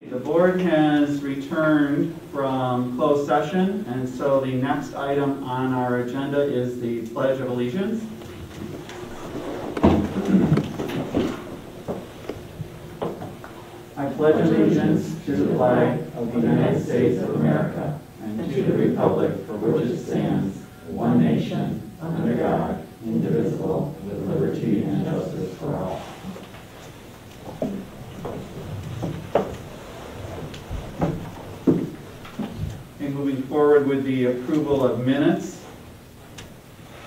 The board has returned from closed session, and so the next item on our agenda is the Pledge of Allegiance. I pledge allegiance to the flag of the United States of America and to the republic for which it stands, one nation, under God, indivisible, with liberty and justice for all. Moving forward with the approval of minutes,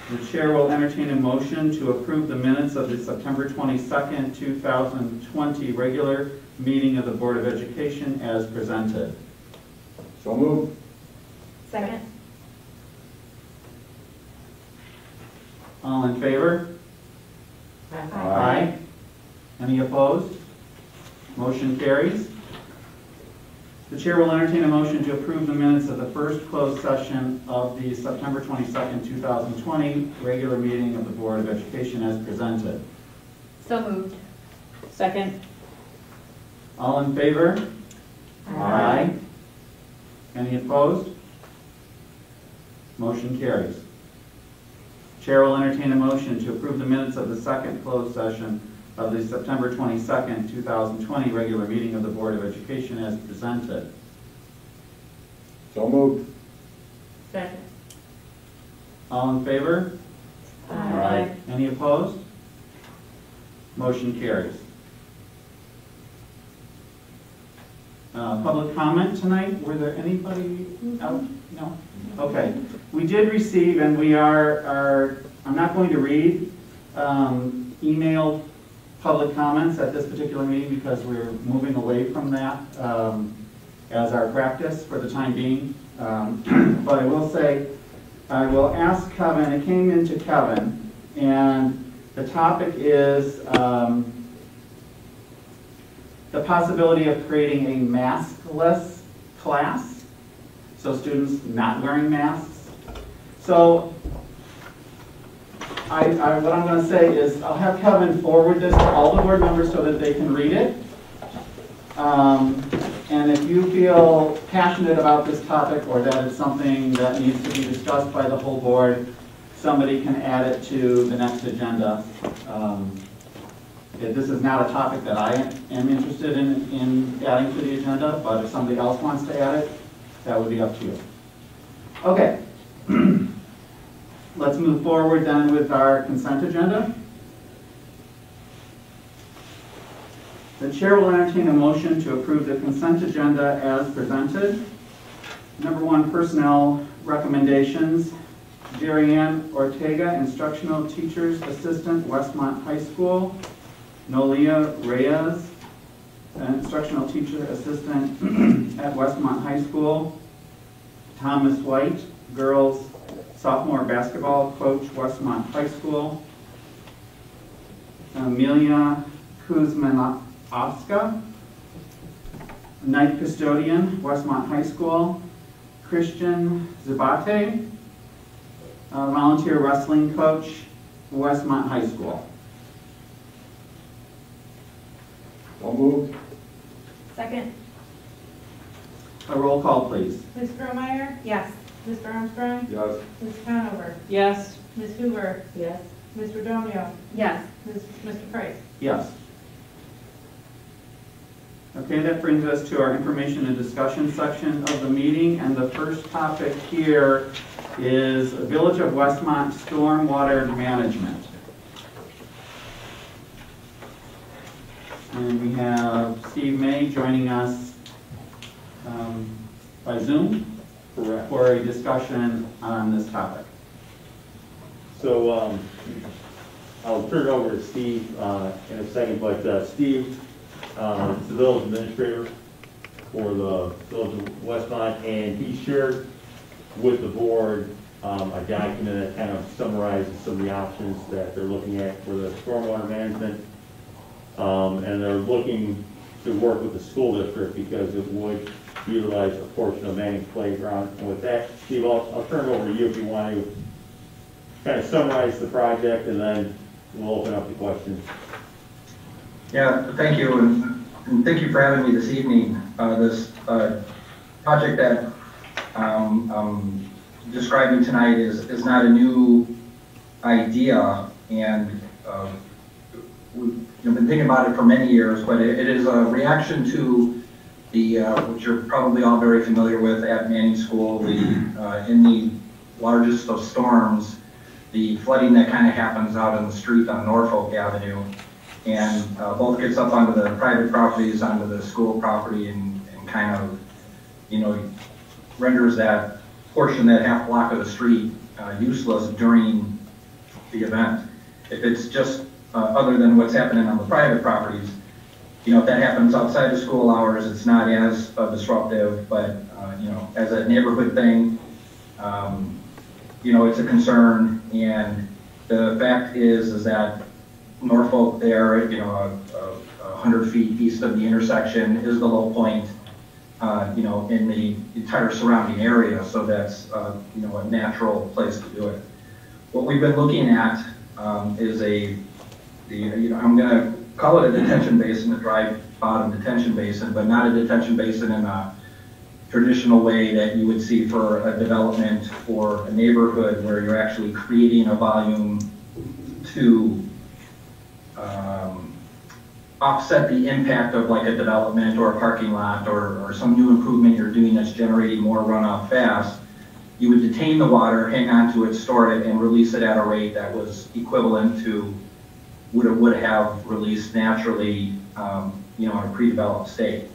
the chair will entertain a motion to approve the minutes of the September 22nd, 2020 regular meeting of the Board of Education as presented. So moved. Second. All in favor? Aye. Any opposed? Motion carries. The chair will entertain a motion to approve the minutes of the first closed session of the September 22nd, 2020 regular meeting of the Board of Education as presented. So moved. Second. All in favor? Aye. Any opposed? Motion carries. Chair will entertain a motion to approve the minutes of the second closed session of the September 22nd, 2020 regular meeting of the Board of Education as presented. So moved. Second. All in favor? Aye. Any opposed? Motion carries. Public comment tonight? Were there anybody out? No? Okay. We did receive, and we are I'm not going to read emailed public comments at this particular meeting because we're moving away from that as our practice for the time being. But I will say, I will ask Kevin, it came into Kevin, and the topic is the possibility of creating a maskless class, so students not wearing masks. So what I'm going to say is I'll have Kevin forward this to all the board members so that they can read it. And if you feel passionate about this topic or that it's something that needs to be discussed by the whole board, somebody can add it to the next agenda. This is not a topic that I am interested in adding to the agenda, but if somebody else wants to add it, that would be up to you. Okay. Let's move forward then with our consent agenda. The chair will entertain a motion to approve the consent agenda as presented. Number 1, personnel recommendations. Jerry Ann Ortega, Instructional Teachers Assistant, Westmont High School. Nolia Reyes, Instructional Teacher Assistant at Westmont High School. Thomas White, Girls Sophomore Basketball Coach, Westmont High School. Amelia Kuzmanowska, Night Custodian, Westmont High School. Christian Zabate, Volunteer Wrestling Coach, Westmont High School. So moved. Second. A roll call, please. Ms. Gromeyer? Yes. Mr. Armstrong? Yes. Ms. Conover? Yes. Ms. Hoover? Yes. Ms. Redonio? Yes. Mr. Price? Yes. Okay, that brings us to our information and discussion section of the meeting, and the first topic here is Village of Westmont Stormwater Management. And we have Steve May joining us by Zoom for a discussion on this topic. So I'll turn it over to Steve in a second, but Steve is the village administrator for the Village of Westmont, and he shared with the board a document that kind of summarizes some of the options that they're looking at for the stormwater management. And they're looking to work with the school district because it would utilize a portion of Manning's playground. And with that, Steve, I'll turn it over to you if you want to kind of summarize the project, and then we'll open up the questions. Yeah, thank you, and thank you for having me this evening. This project that I'm describing tonight is not a new idea, and we've been thinking about it for many years, but it is a reaction to the, which you're probably all very familiar with at Manning School, in the largest of storms, the flooding that kind of happens out in the street on Norfolk Avenue, and both gets up onto the private properties, onto the school property, and kind of, renders that portion, that half block of the street, useless during the event. If it's just other than what's happening on the private properties, if that happens outside of school hours, it's not as disruptive, but, as a neighborhood thing, it's a concern. And the fact is that Norfolk there, 100 feet east of the intersection is the low point, in the entire surrounding area. So that's, a natural place to do it. What we've been looking at is I'm going to call it a detention basin, a dry bottom detention basin, but not a detention basin in a traditional way that you would see for a development or a neighborhood where you're actually creating a volume to offset the impact of like a development or a parking lot or some new improvement you're doing that's generating more runoff fast. You would detain the water, hang on to it, store it, and release it at a rate that was equivalent to what it would have released naturally, in a pre-developed state.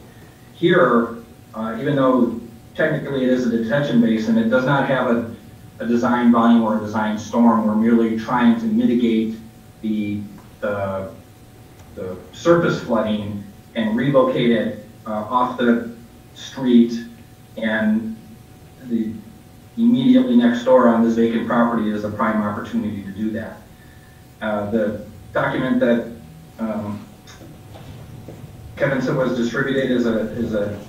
Here, even though technically it is a detention basin, it does not have a design volume or a design storm. We're merely trying to mitigate the surface flooding and relocate it off the street, and the immediately next door on this vacant property is a prime opportunity to do that. The document that Kevin said was distributed is a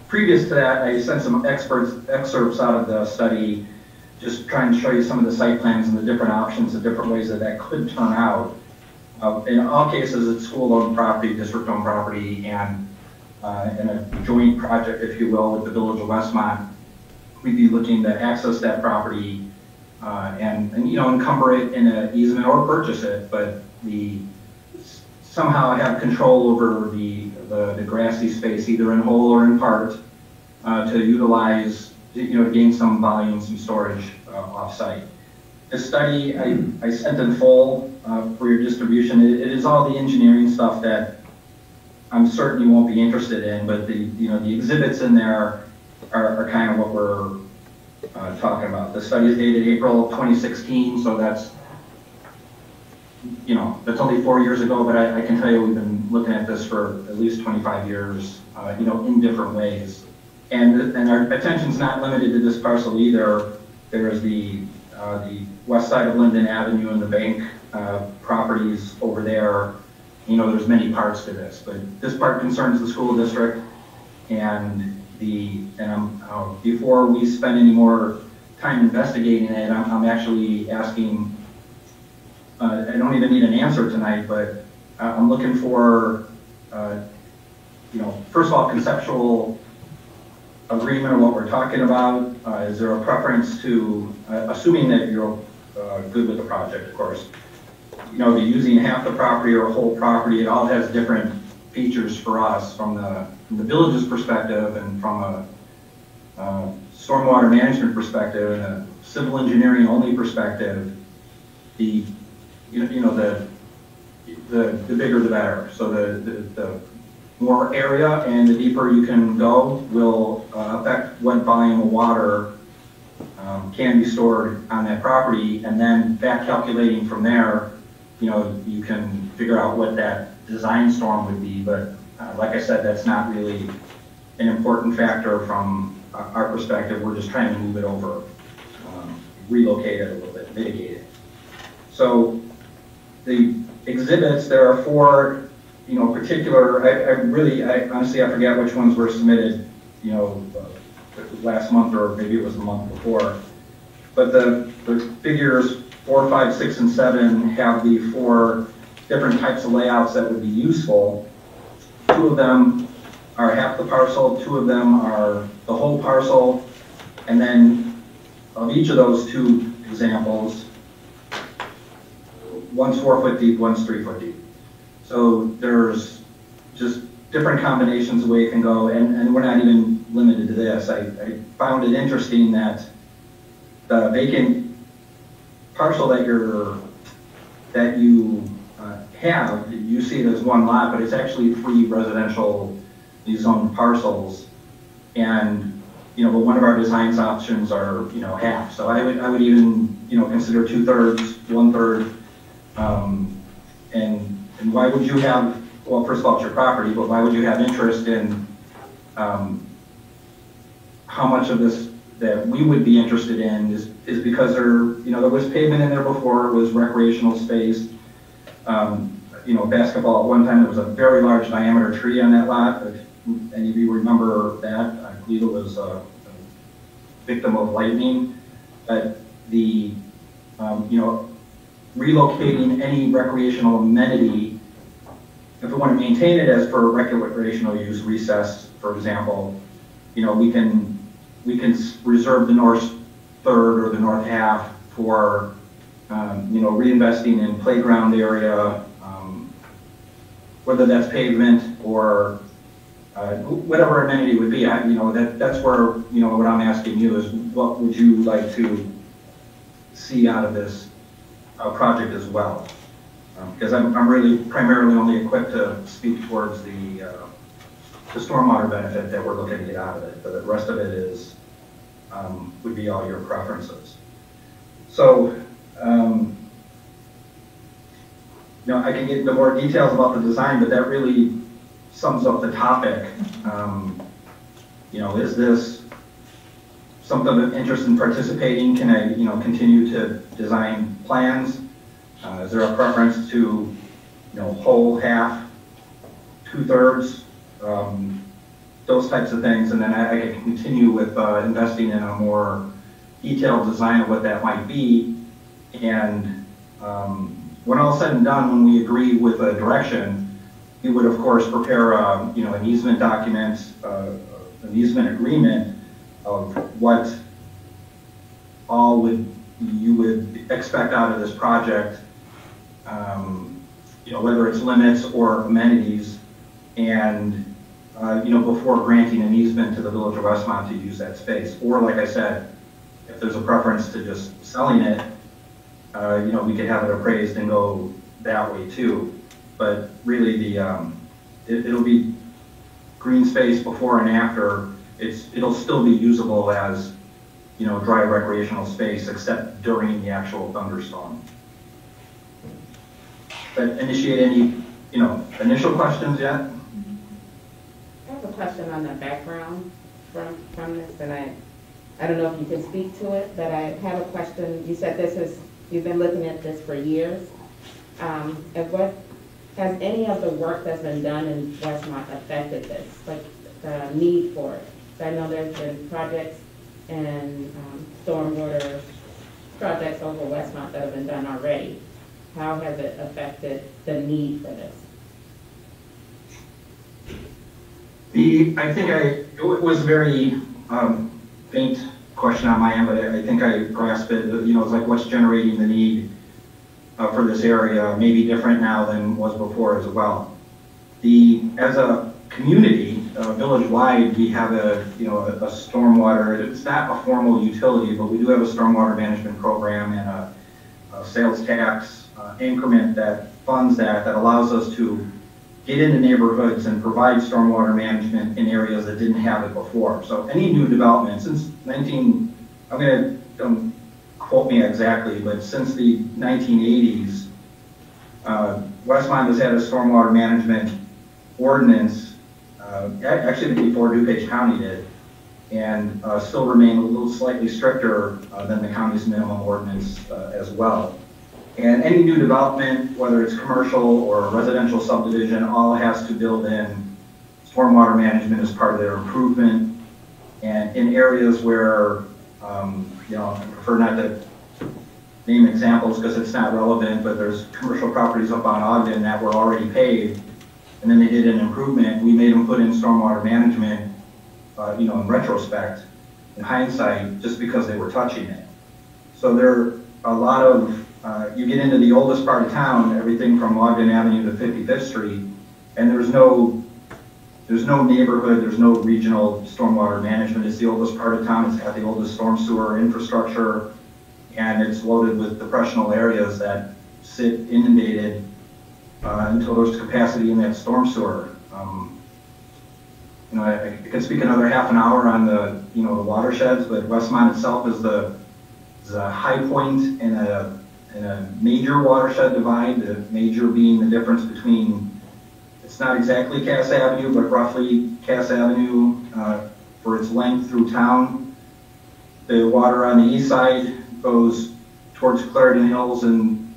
previous to that. I sent some excerpts out of the study, just trying to show you some of the site plans and the different options, the different ways that could turn out. In all cases, it's school-owned property, district-owned property, and in a joint project, if you will, with the Village of Westmont, we'd be looking to access that property and encumber it in an easement or purchase it, but somehow have control over the grassy space, either in whole or in part, to utilize, to gain some volume, some storage off-site. This study I sent in full for your distribution. It is all the engineering stuff that I'm certain you won't be interested in, but the exhibits in there are kind of what we're talking about. The study is dated April 2016, so that's only 4 years ago, but I can tell you we've been looking at this for at least 25 years, in different ways. And our attention's not limited to this parcel either. There's the west side of Linden Avenue and the bank properties over there. There's many parts to this, but this part concerns the school district, and before we spend any more time investigating it, I'm actually asking, I don't even need an answer tonight, but I'm looking for, first of all, conceptual agreement on what we're talking about. Is there a preference to, assuming that you're good with the project, of course, the using half the property or whole property, it all has different features for us from the village's perspective, and from a stormwater management perspective, and a civil engineering only perspective. The bigger the better. So the more area and the deeper you can go will affect what volume of water can be stored on that property, and then back calculating from there, you can figure out what that design storm would be. But like I said, that's not really an important factor from our perspective. We're just trying to move it over, relocate it a little bit, mitigate it. So the exhibits, there are 4, particular, I honestly, I forget which ones were submitted, last month, or maybe it was the month before. But the figures 4, 5, 6, and 7 have the 4 different types of layouts that would be useful. 2 of them are half the parcel, 2 of them are the whole parcel, and then of each of those 2 examples, one's 4 foot deep, one's 3 foot deep. So there's just different combinations of way it can go, and we're not even limited to this. I found it interesting that the vacant parcel that you have, you see it as 1 lot, but it's actually 3 residential zoned parcels. And, but one of our design options are, half. So I would even, consider 2/3, 1/3. And why would you have, well, first of all, it's your property, but why would you have interest in how much of this that we would be interested in is because there was pavement in there before, it was recreational space. Basketball, at one time there was a very large diameter tree on that lot. If any of you remember that, I believe it was a victim of lightning. But the, relocating any recreational amenity, if we want to maintain it as for recreational use, recess, for example, we can reserve the north third or the north half for, reinvesting in playground area, whether that's pavement or whatever amenity would be. That's where, what I'm asking you is what would you like to see out of this project as well? Because I'm really primarily only equipped to speak towards the stormwater benefit that we're looking to get out of it. But the rest of it is, would be all your preferences. So, I can get into more details about the design, but that really sums up the topic. Is this something of interest in participating? Can I, continue to design plans? Is there a preference to, whole, half, 2/3, those types of things? And then I can continue with investing in a more detailed design of what that might be. And when all said and done, when we agree with a direction, we would of course prepare an easement document, an easement agreement of what all you would expect out of this project, whether it's limits or amenities, and before granting an easement to the Village of Westmont to use that space. Or like I said, if there's a preference to just selling it, we could have it appraised and go that way too. But really it'll be green space before and after. It'll still be usable as, dry recreational space, except during the actual thunderstorm. But initiate any, initial questions yet? I have a question on the background from this, and I don't know if you can speak to it, but I have a question. You said you've been looking at this for years. And what has any of the work that's been done in Westmont affected this, like the need for it? I know there's been projects and stormwater projects over Westmont that have been done already. How has it affected the need for this? I think it was a very faint question on my end, but I think I grasped it. It's like what's generating the need for this area may be different now than was before as well. As a community, village-wide, we have a stormwater. It's not a formal utility, but we do have a stormwater management program and a sales tax increment that funds that allows us to get into neighborhoods and provide stormwater management in areas that didn't have it before. So any new development since don't quote me exactly, but since the 1980s, Westmont has had a stormwater management ordinance, actually before DuPage County did, and still remain a little slightly stricter than the county's minimum ordinance as well. And any new development, whether it's commercial or residential subdivision, all has to build in stormwater management as part of their improvement. And in areas where, I prefer not to name examples because it's not relevant, but there's commercial properties up on Ogden that were already paved. and then they did an improvement, we made them put in stormwater management, in retrospect, in hindsight, just because they were touching it. So there are a lot of, you get into the oldest part of town, everything from Ogden Avenue to 55th Street, and there's no neighborhood, there's no regional stormwater management. It's the oldest part of town, it's got the oldest storm sewer infrastructure, and it's loaded with depressional areas that sit inundated until there's capacity in that storm sewer. I could speak another half an hour on the watersheds, but Westmont itself is a high point in a major watershed divide, the major being the difference between, it's not exactly Cass Avenue, but roughly Cass Avenue for its length through town. The water on the east side goes towards Clarendon Hills and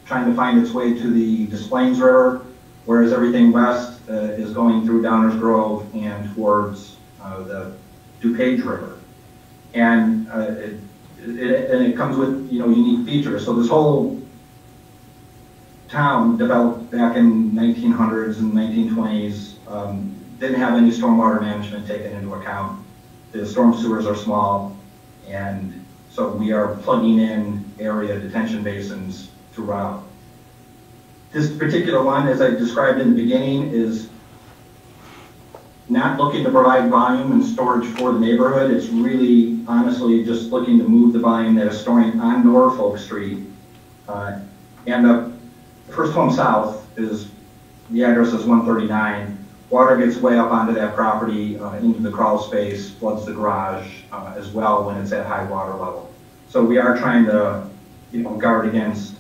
trying to find its way to the Des Plaines River, whereas everything west is going through Downers Grove and towards the DuPage River. And it comes with unique features. So this whole town developed back in 1900s and 1920s, didn't have any stormwater management taken into account. The storm sewers are small, and so we are plugging in area detention basins throughout. This particular one, as I described in the beginning, is not looking to provide volume and storage for the neighborhood. It's really, honestly, just looking to move the volume that is storing on Norfolk Street. And the first home south is, the address is 139. Water gets way up onto that property, into the crawl space, floods the garage as well when it's at high water level. So we are trying to, guard against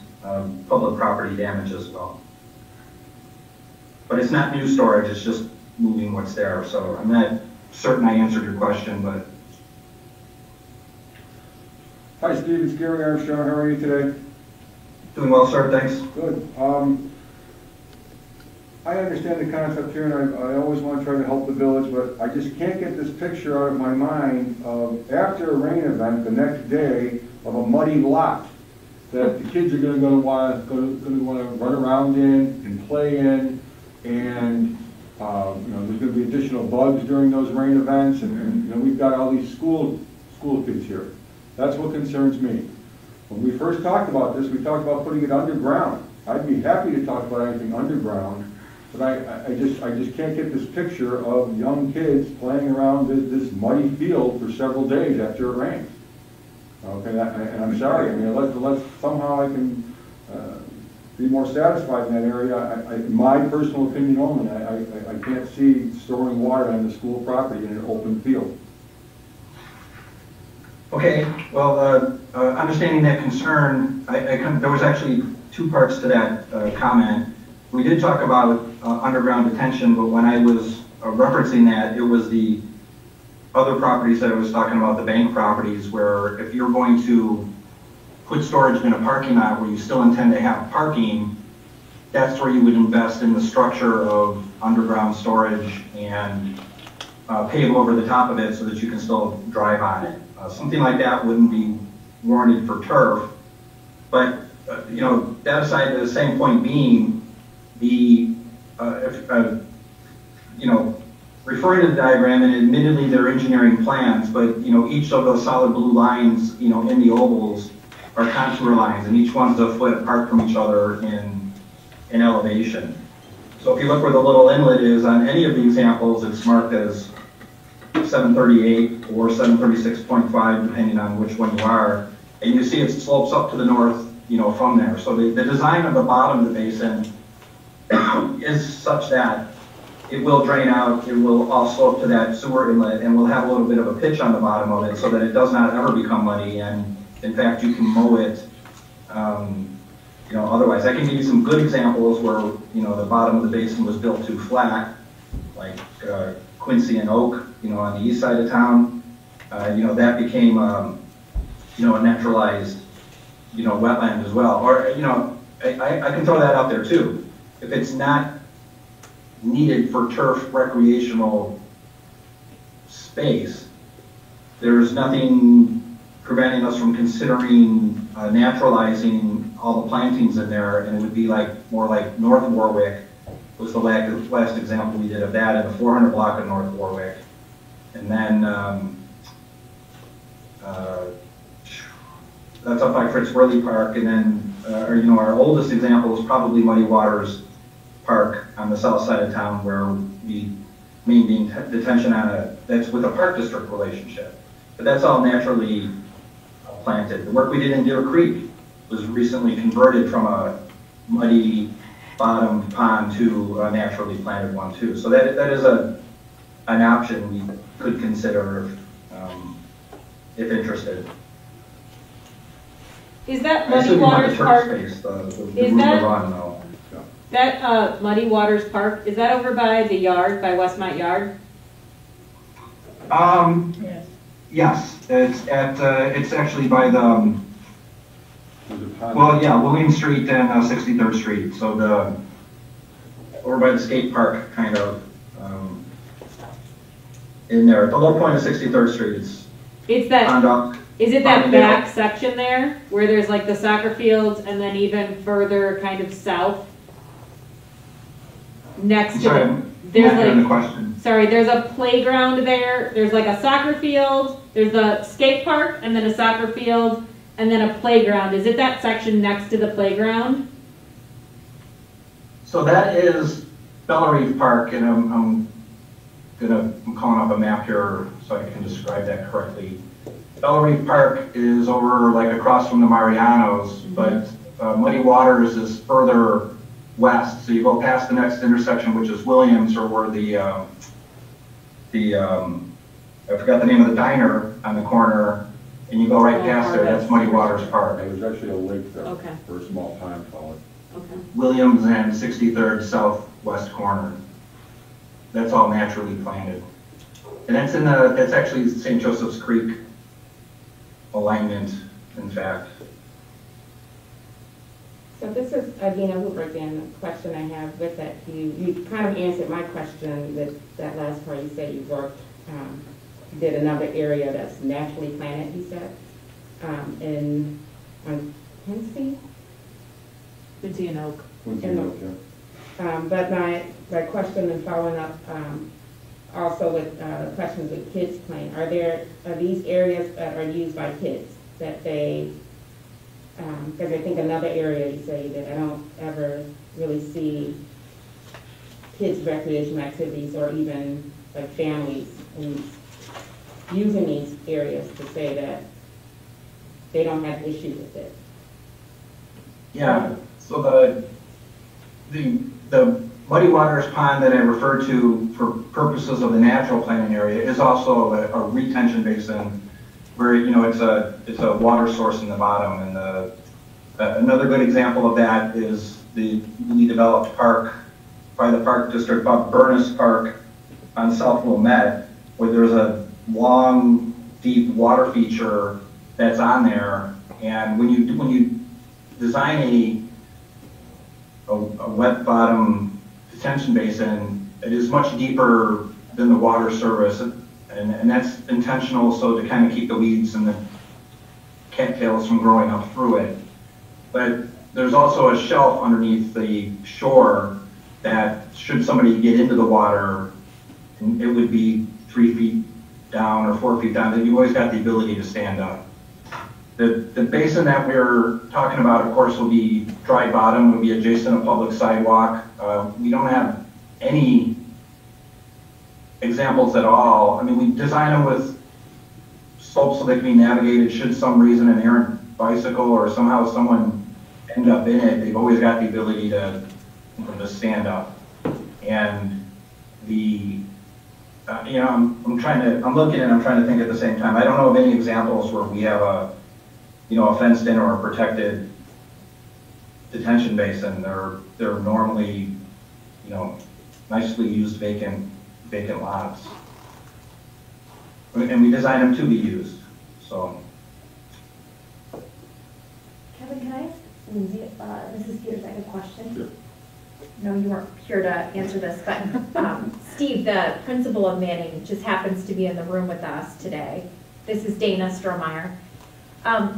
public property damage as well. But it's not new storage, it's just moving what's there. So I'm not certain I answered your question, but. Hi, Steve, it's Gary Armstrong. How are you today? Doing well, sir, thanks. Good. I understand the concept here, and I always want to try to help the village, but I just can't get this picture out of my mind of after a rain event the next day of a muddy lot that the kids are going to want to run around in and play in, and there's going to be additional bugs during those rain events, and we've got all these school kids here. That's what concerns me. When we first talked about this, we talked about putting it underground. I'd be happy to talk about anything underground, but I just can't get this picture of young kids playing around this muddy field for several days after it rains. Okay, and I'm sorry. I mean, let's somehow I can be more satisfied in that area. In my personal opinion only, I can't see storing water on the school property in an open field. Okay, well, understanding that concern, there was actually two parts to that comment. We did talk about underground detention, but when I was referencing that, it was the other properties that I was talking about, the bank properties, where if you're going to put storage in a parking lot where you still intend to have parking, that's where you would invest in the structure of underground storage and pave over the top of it so that you can still drive on it. Something like that wouldn't be warranted for turf, but that aside, the same point being, referring to the diagram, and admittedly they're engineering plans, but each of those solid blue lines, in the ovals are contour lines, and each one's a foot apart from each other in elevation. So if you look where the little inlet is on any of the examples, it's marked as 738 or 736.5, depending on which one you are, and you see it slopes up to the north, from there. So the design of the bottom of the basin is such that it will drain out, it will all slope to that sewer inlet, and will have a little bit of a pitch on the bottom of it so that it does not ever become muddy, and in fact you can mow it otherwise. I can give you some good examples where the bottom of the basin was built too flat, like Quincy and Oak, on the east side of town. That became a naturalized wetland as well. Or I can throw that out there too. If it's not needed for turf recreational space, there's nothing preventing us from considering naturalizing all the plantings in there, and it would be more like North Warwick was the last example we did of that in the 400 block of North Warwick. And then that's up by Fritz Worley Park. And then, our oldest example is probably Muddy Waters Park on the south side of town, where we maintain detention that's with a park district relationship. But that's all naturally planted. The work we did in Deer Creek was recently converted from a muddy bottom pond to a naturally planted one too. So that is an option we could consider if interested. Is that I Muddy assume you want Waters the Park? turf space, the room Is to that- run though. That Muddy Waters Park, is that over by the yard, by Westmont Yard? Yes. Yes, it's actually by the, There's a pond. well, yeah, William Street and 63rd Street, so over by the skate park, kind of, in there, at the low point of 63rd Street, it's It's that, conduct. is it that Pond back section there, where there's like the soccer fields and then even further kind of south? Next to Sorry, the, I'm there's not hearing the like, question. sorry, there's a playground there, there's like a soccer field, there's a skate park, and then a soccer field, and then a playground. Is it that section next to the playground? So that is Bellerive Park, and I'm calling up a map here so I can describe that correctly. Bellerive Park is over like across from the Marianos, but Muddy Waters is further west. So you go past the next intersection, which is Williams, or where I forgot the name of the diner on the corner, and you go right past there. That's Muddy Waters Park. There's actually a lake there, Okay. or a small pond, call it. Okay. Williams and 63rd southwest corner. That's all naturally planted. And that's actually St. Joseph's Creek alignment, in fact. So this is Adina Hoover again, a question I have with that. You kind of answered my question with that last part. You said you did another area that's naturally planted, you said, on Quincy? Quincy and Oak. But my question and following up, also with questions with kids playing, are these areas that are used by kids that they, because I think another area you say that I don't ever really see kids recreational activities or even like families using these areas to say that they don't have issues with it. Yeah, so the Muddy Waters Pond that I referred to for purposes of the natural planting area is also a retention basin where, it's a water source in the bottom. And another good example of that is the newly developed park by the Park District, Burness Park on South Wilmette, where there's a long, deep water feature that's on there. And when you design a wet bottom detention basin, it is much deeper than the water surface, and that's intentional, so to kind of keep the weeds and the cattails from growing up through it. But there's also a shelf underneath the shore that, should somebody get into the water, it would be 3 feet down or 4 feet down, then you've always got the ability to stand up. The basin that we're talking about, of course, will be dry bottom, will be adjacent to a public sidewalk. We don't have any examples at all. I mean, we design them with slopes so they can be navigated should some reason an errant bicycle or somehow someone end up in it. They've always got the ability to stand up. And I'm looking and I'm trying to think at the same time. I don't know of any examples where we have a fenced in or a protected detention basin. They're normally, nicely used vacant lots. And we design them to be used, so. Kevin, can I ask Lindsay, Mrs. Peters, I have a question? Sure. No, you weren't here to answer this, but Steve, the principal of Manning, just happens to be in the room with us today. This is Dana Strohmeyer.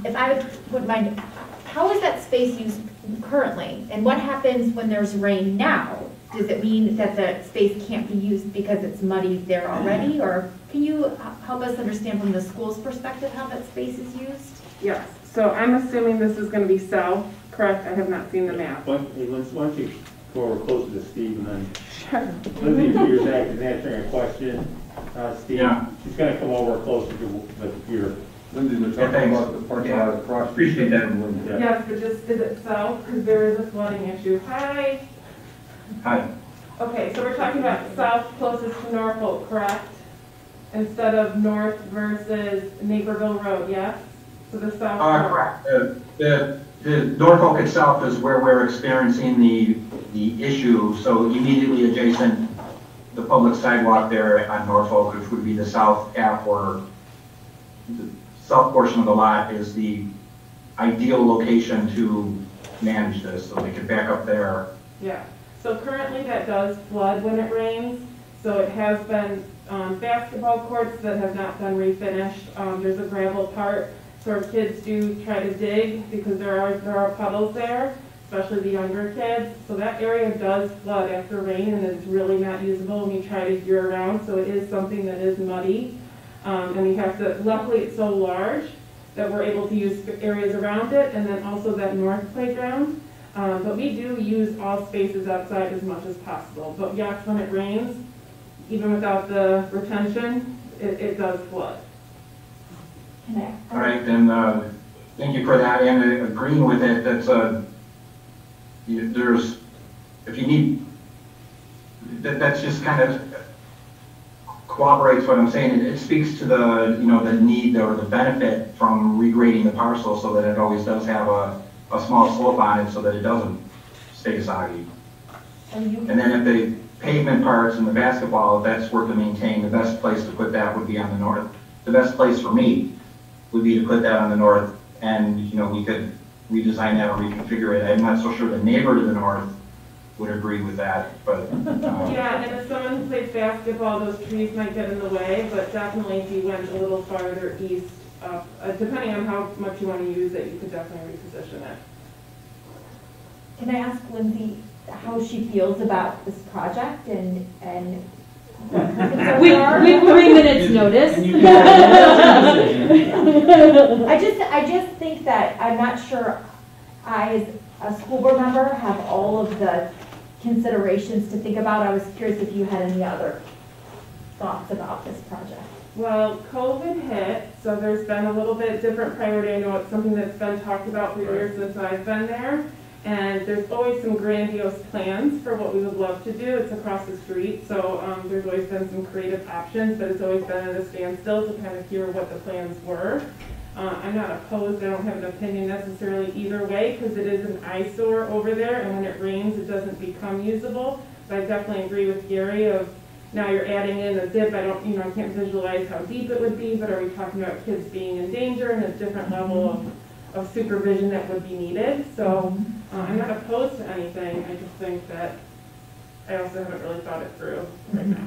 If I wouldn't mind, how is that space used currently? And what happens when there's rain now? does it mean that the space can't be used because it's muddy there already? Or can you help us understand from the school's perspective how that space is used? Yes, so I'm assuming this is gonna be south, correct? I have not seen the map. Why don't you go closer to Steve and then Sure. Lindsay, if you're answering a question, Steve, Yeah. she's gonna come over closer to the computer. Lindsay, we're Yeah, talking thanks. about the parking lot across. the Appreciate street that. from Lindsay. Yeah. Yes, but just, is it south? Because there is a flooding issue. Hi. Hi. Okay, so we're talking about south closest to Norfolk, correct? Instead of north versus Naperville Road, yes? So the south. Correct. The Norfolk itself is where we're experiencing the issue, so immediately adjacent the public sidewalk there on Norfolk, which would be the south half or the south portion of the lot is the ideal location to manage this, so they could back up there. Yeah, so currently that does flood when it rains. So it has been basketball courts that have not been refinished. There's a gravel part, so our kids do try to dig because there are puddles there, especially the younger kids. So that area does flood after rain and it's really not usable when you try to year round. So it is something that is muddy. And we have to, luckily it's so large that we're able to use areas around it and then also that north playground. But we do use all spaces outside as much as possible. But yes, when it rains, even without the retention, it does flood. All right, then, thank you for that, and agreeing with it, that's there's, if you need, that's just kind of corroborates what I'm saying. It speaks to the, the need or the benefit from regrading the parcel so that it always does have a small slope on it so that it doesn't stay soggy. And then if the pavement parts and the basketball, if that's worth to maintain, the best place to put that would be on the north. The best place for me would be to put that on the north, and we could redesign that or reconfigure it. I'm not so sure the neighbor to the north would agree with that, but Yeah, and if someone plays basketball, those trees might get in the way, but definitely if you went a little farther east, depending on how much you want to use it, you could definitely reposition it. Can I ask Lindsay how she feels about this project and what her concerns We are? have 3 minutes notice. I just think that I'm not sure I, as a school board member, have all of the considerations to think about. I was curious if you had any other thoughts about this project. Well, COVID hit, so there's been a little bit different priority. I know it's something that's been talked about for years since I've been there. And there's always some grandiose plans for what we would love to do. It's across the street, so there's always been some creative options, but it's always been at a standstill to kind of hear what the plans were. I'm not opposed, I don't have an opinion necessarily either way, because it is an eyesore over there, and when it rains, it doesn't become usable. But I definitely agree with Gary of, now you're adding in a dip, I can't visualize how deep it would be, but are we talking about kids being in danger and a different level of supervision that would be needed? So I'm not opposed to anything, I just think that I also haven't really thought it through right now.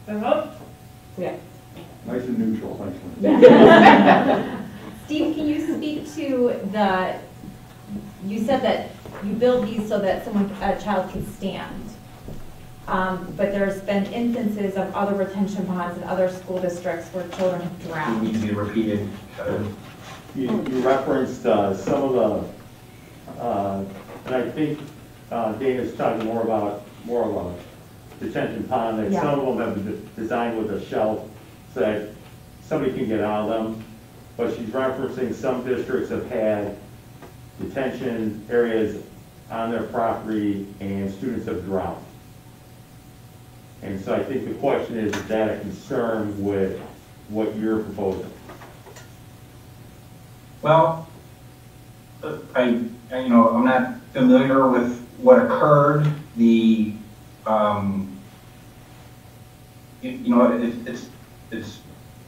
I hope. Yeah. Nice and neutral, thanks. Steve, can you speak to you said that you build these so that a child can stand. But there's been instances of other retention ponds in other school districts where children have it drowned. needs to be repeated. You referenced some of the, and I think Dana's talking more of a detention pond, that Yeah. some of them have been designed with a shelf so that somebody can get out of them. But she's referencing some districts have had detention areas on their property and students have drowned. And so I think the question is that a concern with what you're proposing? Well, I'm not familiar with what occurred.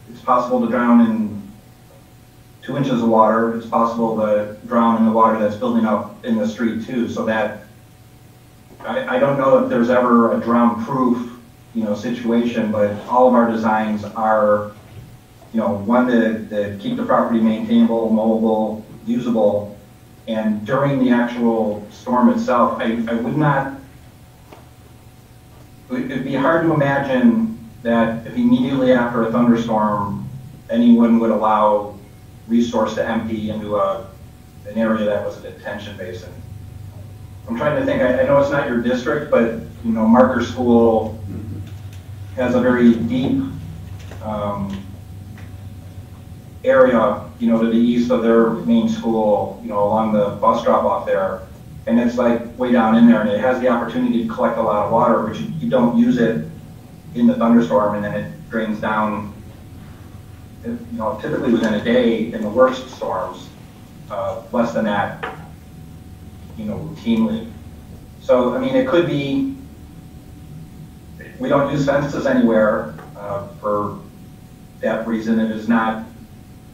It's possible to drown in 2 inches of water. It's possible to drown in the water that's building up in the street too. So that I don't know if there's ever a drown-proof situation, but all of our designs are one to keep the property maintainable, mowable, usable, And during the actual storm itself, I would not, it'd be hard to imagine that if immediately after a thunderstorm, anyone would allow resource to empty into an area that was a detention basin. I'm trying to think, I know it's not your district, but you know, Marker School has a very deep area, you know, to the east of their main school, you know, along the bus drop off there. And it's like way down in there, and it has the opportunity to collect a lot of water, which you don't use it in the thunderstorm, and then it drains down, you know, typically within a day in the worst storms, less than that, you know, routinely. So, I mean, it could be, we don't use fences anywhere for that reason. It is not,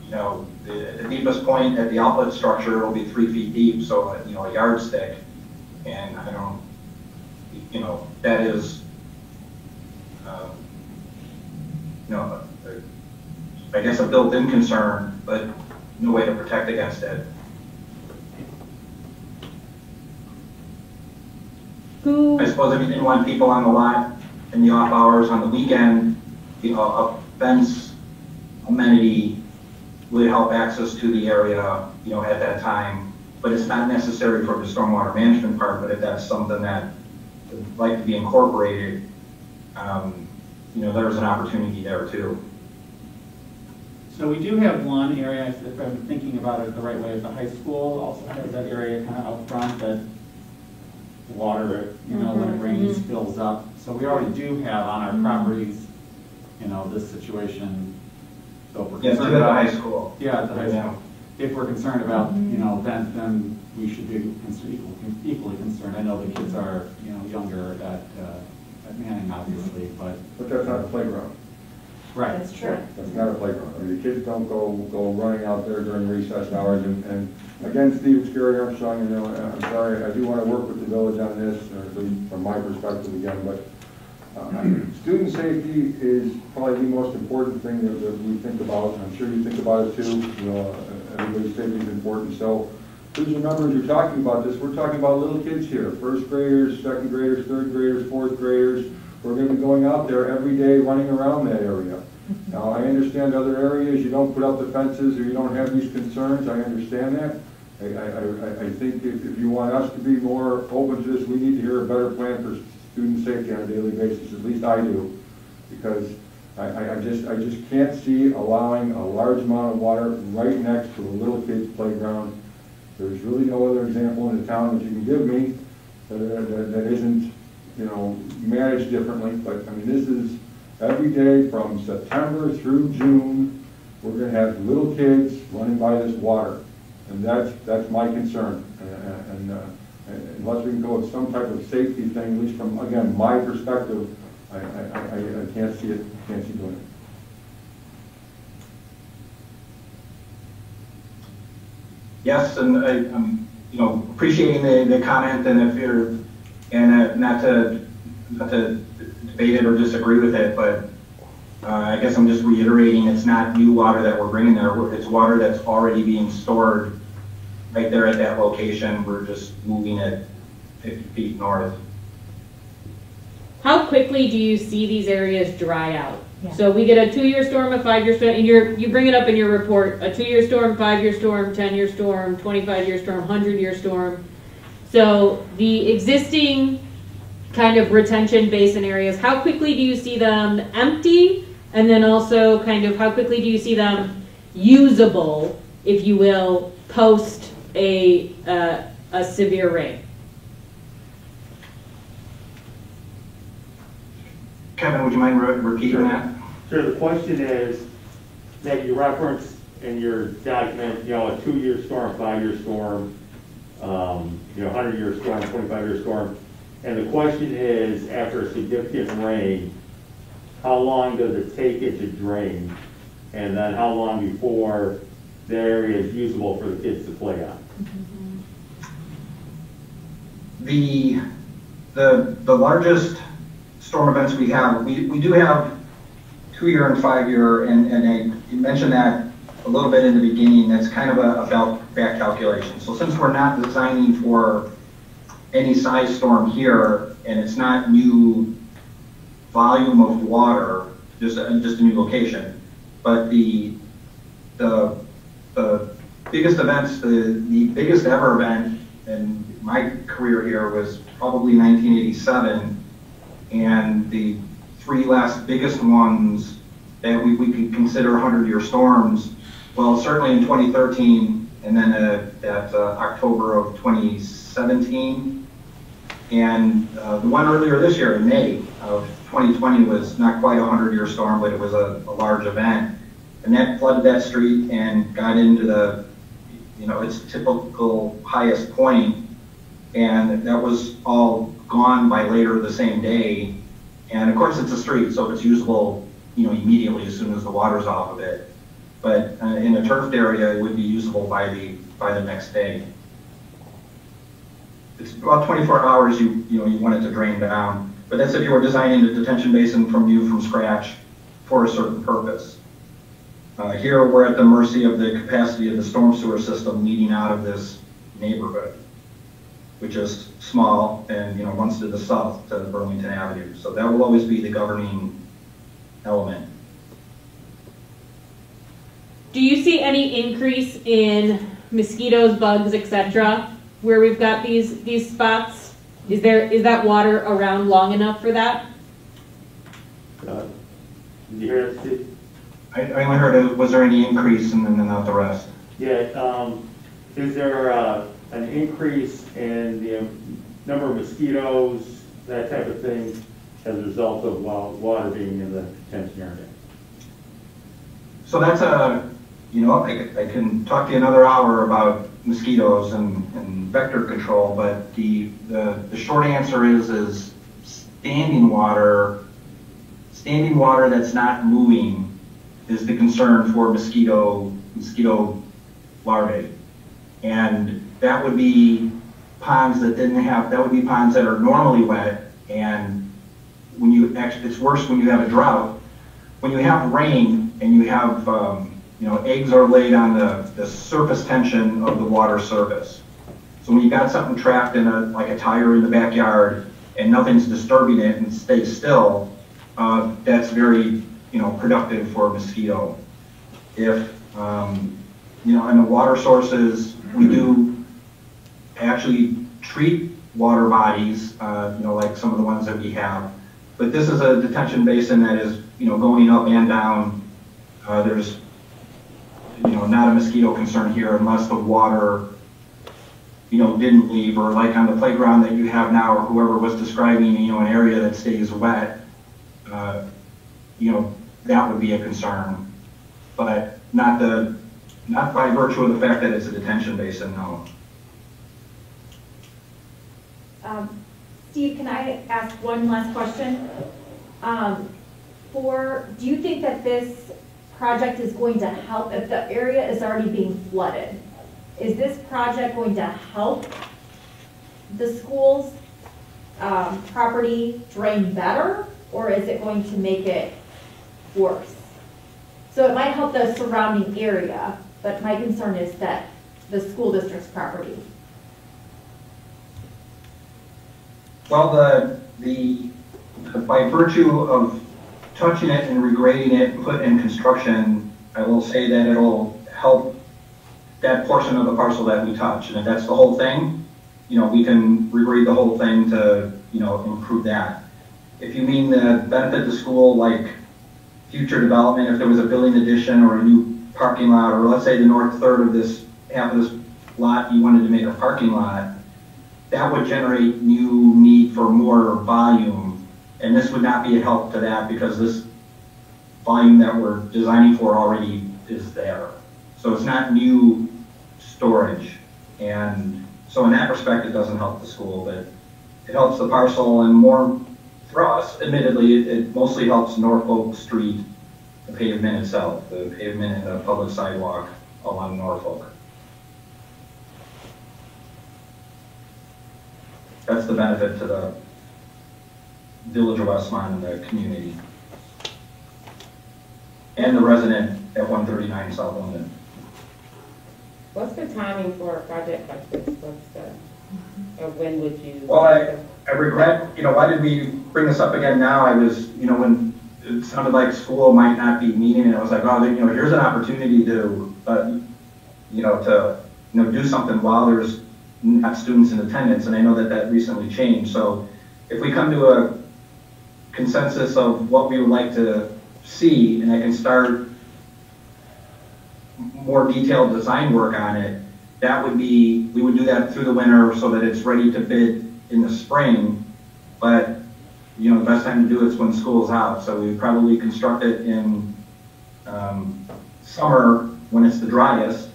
you know, the deepest point at the outlet structure will be 3 feet deep, so, you know, a yardstick. And I don't, you know, that is, you know, I guess a built-in concern, but no way to protect against it. I suppose if you didn't want people on the lot in the off hours on the weekend, you know, a fence amenity would help access to the area, you know, at that time. But it's not necessary for the stormwater management part, but if that's something that would like to be incorporated, you know, there's an opportunity there too. So we do have one area, if I'm thinking about it the right way, the high school also has that area kind of out front that water, you know, when it rains, fills up. So we already do have on our properties, you know, this situation. So if we're Yes, concerned to the about high school. Yeah, at the high school. If we're concerned about, you know, then we should be equally concerned. I know the kids are, you know, younger at Manning, obviously, but But that's not a playground. right. That's true. That's not a playground. I mean, the kids don't go running out there during recess hours. And again, Steve, Gary Armstrong, you know, I'm sorry, I do want to work with the village on this, from my perspective again, but student safety is probably the most important thing that we think about. I'm sure you think about it too. You know, everybody's safety is important. So please remember, as you're talking about this, we're talking about little kids here, first graders, second graders, third graders, fourth graders. We're going to be going out there every day running around that area. Now, I understand other areas, you don't put up the fences or you don't have these concerns. I understand that. I think if you want us to be more open to this, we need to hear a better plan for student safety on a daily basis. At least I do, because I just can't see allowing a large amount of water right next to a little kid's playground. There's really no other example in the town that you can give me that isn't, you know, managed differently. But I mean, this is every day from September through June. We're going to have little kids running by this water, and that's my concern. And unless we can go with some type of safety thing, at least from, again, my perspective, I can't see it. Can't see doing it. Yes, and I'm, you know, appreciating the comment, and if you're, and not to debate it or disagree with it, but I guess I'm just reiterating, it's not new water that we're bringing there. It's water that's already being stored right there at that location. We're just moving it 50 feet north. How quickly do you see these areas dry out? Yeah. So we get a 2-year storm, a 5-year storm, and you bring it up in your report, a 2-year storm, 5-year storm, 10-year storm, 25-year storm, 100-year storm. So the existing kind of retention basin areas, how quickly do you see them empty? And then also kind of how quickly do you see them usable, if you will, post a severe rain? Kevin, would you mind repeating that? Sure, the question is that you reference in your document, you know, a 2-year storm, 5-year storm, you know, 100-year storm, 25-year storm. And the question is, after a significant rain, how long does it take it to drain? And then how long before the area is usable for the kids to play on? The largest storm events we have, we do have 2-year and 5-year, and I mentioned that a a little bit in the beginning, that's kind of a back calculation. So since we're not designing for any size storm here, and it's not new volume of water, just a new location, but the biggest events, the biggest ever event in my career here was probably 1987, and the three last biggest ones that we could consider 100-year storms, well, certainly in 2013, and then at October of 2017, and the one earlier this year in May of 2020 was not quite a 100-year storm, but it was a large event, and that flooded that street and got into the, its typical highest point, and that was all gone by later the same day. And of course, it's a street, so it's usable, immediately as soon as the water's off of it. But in a turfed area, it would be usable by the next day. It's about 24 hours you want it to drain down. But that's if you were designing the detention basin from scratch for a certain purpose. Here, we're at the mercy of the capacity of the storm sewer system leading out of this neighborhood, which is small and runs to the south to Burlington Avenue. So that will always be the governing element. Do you see any increase in mosquitoes, bugs, etc., where we've got these spots? Is that water around long enough for that? Did you hear that, Steve? I only heard, was there any increase and then not the rest? Yeah, is there an increase in the number of mosquitoes, that type of thing, as a result of water being in the detention area? So that's I can talk to you another hour about mosquitoes and vector control, but the short answer is standing water that's not moving is the concern for mosquito larvae. And that would be ponds that ponds that are normally wet, and it's worse when you have a drought. When you have rain and you have, eggs are laid on the surface tension of the water surface. So when you got something trapped in like a tire in the backyard and nothing's disturbing it and it stays still, that's very, productive for a mosquito. If, and the water sources, we do actually treat water bodies, like some of the ones that we have. But this is a detention basin that is, going up and down. There's, not a mosquito concern here unless the water, didn't leave, or like on the playground that you have now, or whoever was describing, an area that stays wet, that would be a concern. But not by virtue of the fact that it's a detention basin, no. Steve, can I ask one last question? Do you think that this project is going to help if the area is already being flooded? Is this project going to help the school's property drain better, or is it going to make it worse? So it might help the surrounding area, but my concern is that the school district's property. Well, by virtue of touching it and regrading it and put in construction, I will say that it'll help that portion of the parcel that we touch. And if that's the whole thing, we can regrade the whole thing to, improve that. If you mean the benefit to school, like future development, if there was a building addition or a new parking lot, or let's say the north third of this, half of this lot, you wanted to make a parking lot, that would generate new need for more volume. And this would not be a help to that because this volume that we're designing for already is there. So it's not new storage. And so in that respect, it doesn't help the school, but it helps the parcel, and more for us, admittedly, it mostly helps Norfolk Street, the pavement itself, the pavement and the public sidewalk along Norfolk. That's the benefit to the Village of Westmont and the community. And the resident at 139 South London. What's the timing for a project like this? What's the, or when would you? Well, I regret, why did we bring this up again now? I was, when it sounded like school might not be meeting, and I was like, oh, here's an opportunity to, do something while there's not students in attendance, and I know that recently changed. So if we come to a consensus of what we would like to see, and I can start more detailed design work on it, we would do that through the winter so that it's ready to bid in the spring. But, the best time to do it is when school's out. So we would probably construct it in summer when it's the driest.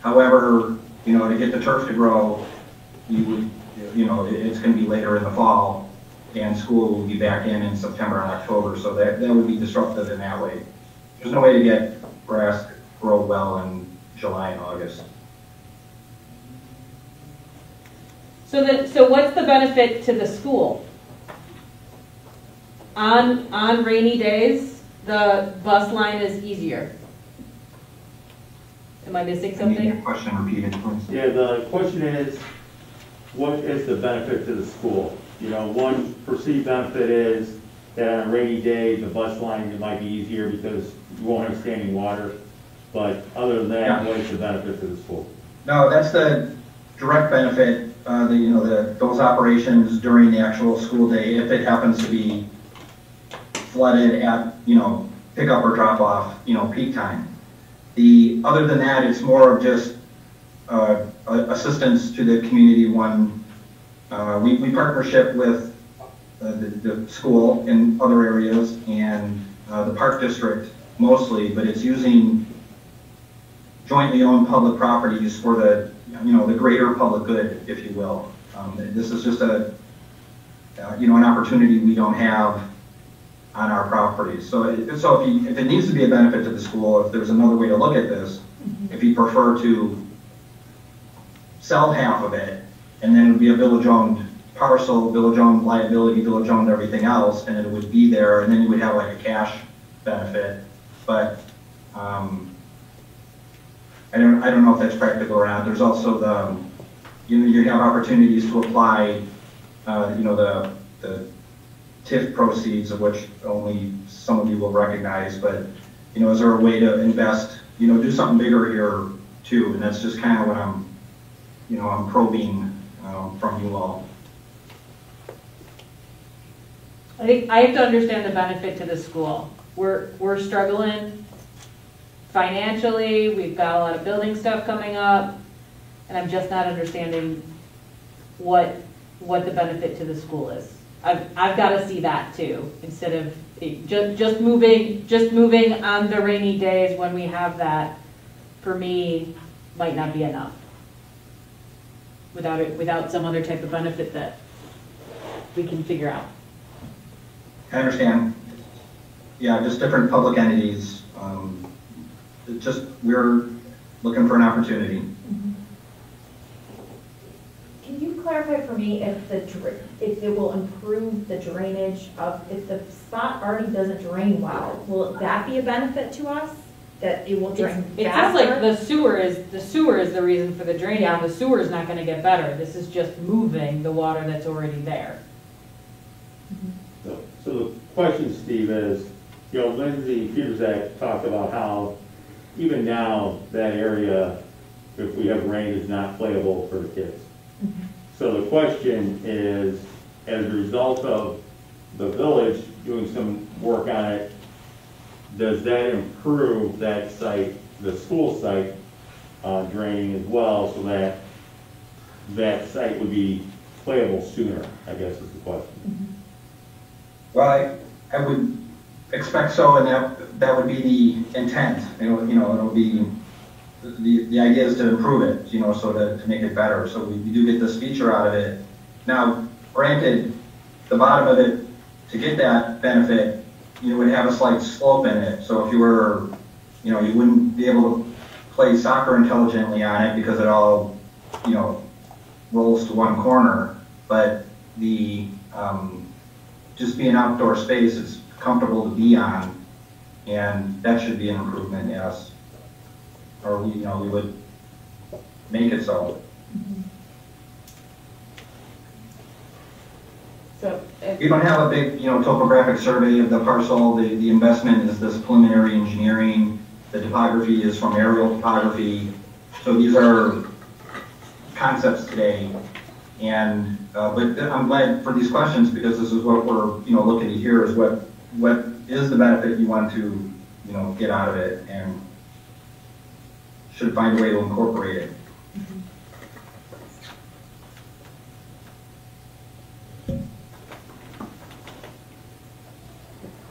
However, to get the turf to grow, it's going to be later in the fall, and school will be back in September and October. So that would be disruptive in that way. There's no way to get grass grow well in July and August. So what's the benefit to the school? On rainy days, the bus line is easier. Am I missing I need something? your question repeated, please. Yeah, the question is, what is the benefit to the school? One perceived benefit is that on a rainy day, the bus line, it might be easier because you won't have standing water. But other than that, what is the benefit to the school? No, that's the direct benefit, those operations during the actual school day, if it happens to be flooded at, pick up or drop off, peak time. Other than that, it's more of just assistance to the community. We partnership with the school in other areas and the park district mostly, but it's using jointly owned public properties for the greater public good, if you will. This is just an opportunity we don't have on our properties. So if it needs to be a benefit to the school, if there's another way to look at this, if you prefer to sell half of it, and then it would be a village-owned parcel, village-owned liability, village-owned everything else, and it would be there, and then you would have like a cash benefit. But I don't know if that's practical or not. There's also you have opportunities to apply, the TIF proceeds, of which only some of you will recognize. But is there a way to invest, do something bigger here too? And that's just kind of what I'm probing from you all. I think I have to understand the benefit to the school. We're struggling financially, we've got a lot of building stuff coming up, and I'm just not understanding what the benefit to the school is. I've got to see that too, instead of just moving on the rainy days when we have that, for me, might not be enough. Without some other type of benefit that we can figure out. I understand. Yeah, just different public entities. We're looking for an opportunity. Can you clarify for me if it will improve the drainage if the spot already doesn't drain well, will that be a benefit to us? That it will drain faster? It sounds like the sewer is the reason for the draining. Yeah. The sewer is not going to get better. This is just moving the water that's already there. So the question, Steve, is, Lindsay Fierzak talked about how even now that area, if we have rain, is not playable for the kids. So the question is, as a result of the village doing some work on it, does that improve that site, the school site, draining as well, so that that site would be playable sooner, I guess is the question. Well, I would expect so, and that would be the intent. It'll be, the idea is to improve it, so to make it better. So we do get this feature out of it. Now, granted, the bottom of it, to get that benefit, would have a slight slope in it. So if you were, you wouldn't be able to play soccer intelligently on it because it all, rolls to one corner. But just being outdoor space, it's comfortable to be on, and that should be an improvement, yes. Or we would make it so. So, We don't have a big, topographic survey of the parcel. The investment is this preliminary engineering. The topography is from aerial topography. So these are concepts today. And, but I'm glad for these questions because this is what we're, looking to hear is what is the benefit you want to, get out of it and should find a way to incorporate it.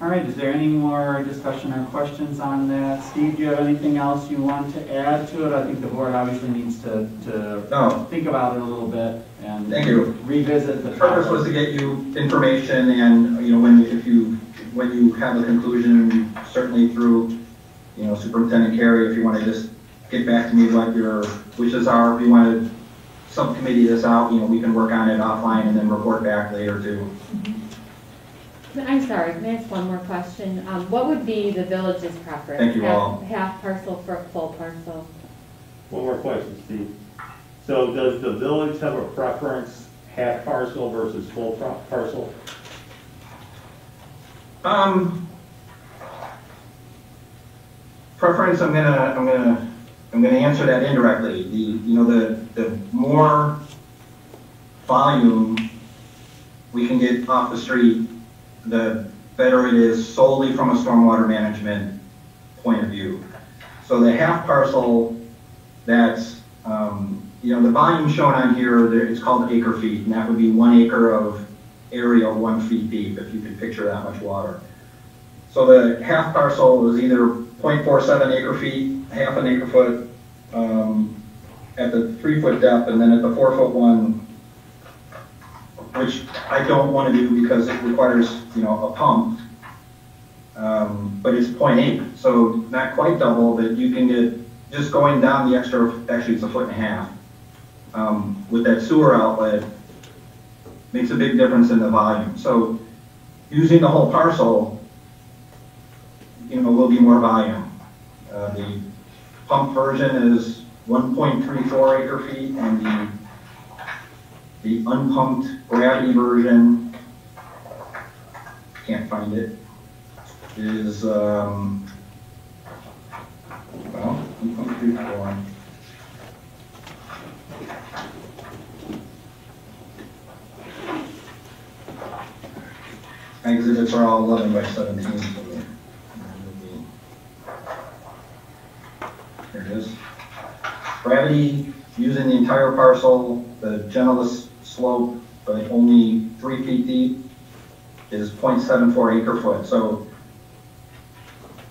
All right, is there any more discussion or questions on that? Steve, do you have anything else you want to add to it? I think the board obviously needs to No. think about it a little bit and Thank you. revisit the The purpose was to get you information and, when you have a conclusion, certainly through, Superintendent Carey, if you want to just get back to me what your wishes are, if you want to subcommittee this out, we can work on it offline and then report back later too. I'm sorry, can I ask one more question? What would be the village's preference? Thank you all. Half parcel for full parcel? One more question, Steve. So does the village have a preference, half parcel versus full parcel? Preference, I'm gonna answer that indirectly. The more volume we can get off the street, the better it is solely from a stormwater management point of view. So the half parcel that's, the volume shown on here, it's called acre feet, and that would be 1 acre of area 1 feet deep, if you could picture that much water. So the half parcel is either 0.47 acre feet, half an acre foot, at the 3 foot depth, and then at the 4 foot one, which I don't want to do because it requires, a pump, but it's 0.8, so not quite double, but you can get, just going down the extra, actually it's 1.5 feet, with that sewer outlet, makes a big difference in the volume. So using the whole parcel, will be more volume. The pump version is 1.34 acre feet, and the unpumped gravity version, can't find it, is, 1.34. Exhibits are all 11 by 17. So here it is. Gravity, using the entire parcel, the gentlest slope, but only 3 feet deep, is 0.74 acre foot. So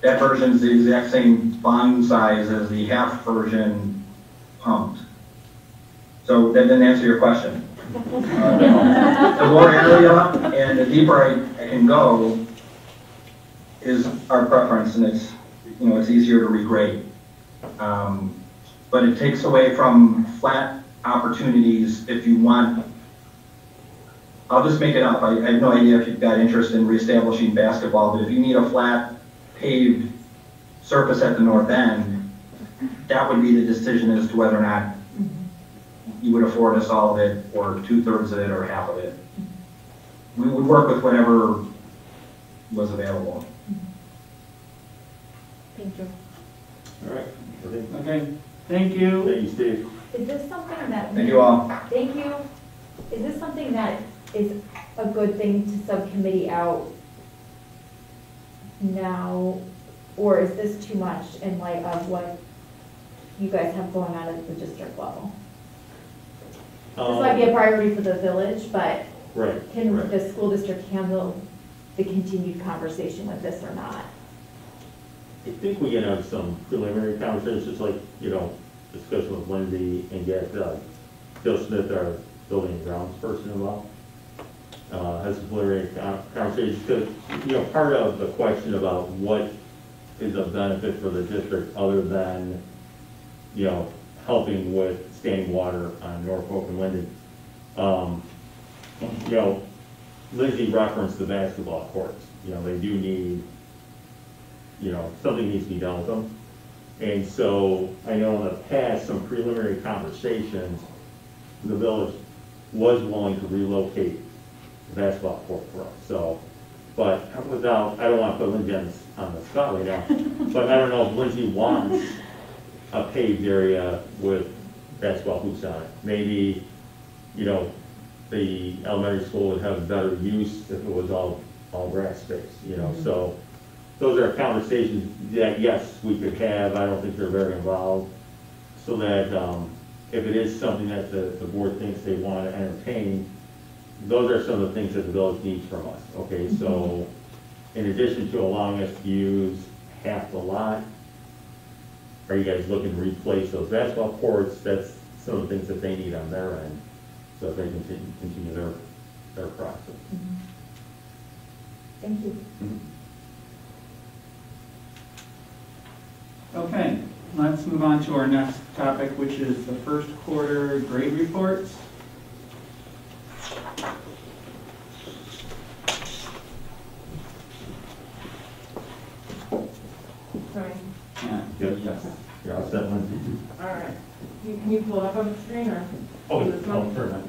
that version is the exact same volume size as the half version pumped. So that didn't answer your question. The more area and the deeper I can go is our preference, and it's it's easier to regrade. But it takes away from flat opportunities if you want. I'll just make it up. I have no idea if you've got interest in reestablishing basketball, but if you need a flat paved surface at the north end, that would be the decision as to whether or not you would afford us all of it, or 2/3 of it, or half of it. We would work with whatever was available. Thank you. All right. Okay, thank you. Thank you, Steve. Is this something that? Thank you all. Thank you. Is this something that is a good thing to subcommittee out now, or is this too much in light of what you guys have going on at the district level? This might be a priority for the village, but Right. can right. the school district handle the continued conversation with this or not? I think we can have some preliminary conversations, like, discussion with Lindsay and get Joe Smith, our building and grounds person involved. Have some preliminary conversations, because, part of the question about what is a benefit for the district other than, helping with standing water on Norfolk and Linden. Lindsay referenced the basketball courts. They do need, something needs to be done with them. And so I know in the past, some preliminary conversations, the village was willing to relocate the basketball court for us. So, but without, I don't want to put Lindsay on the spot right now, but I don't know if Lindsay wants a paved area with basketball hoops on it. Maybe, you know, the elementary school would have better use if it was all grass space, you know, so those are conversations that, yes, we could have. I don't think they're very involved, so that if it is something that the board thinks they want to entertain, those are some of the things that the village needs from us, okay? So in addition to allowing us to use half the lot, are you guys looking to replace those basketball courts? That's some of the things that they need on their end, so that they can continue their process. Thank you. Okay, let's move on to our next topic, which is the first quarter grade reports. Sorry. Yeah, Yes. You're all set, Lindsay? All right. Can you pull it up on the screen or? Oh, This one? perfect.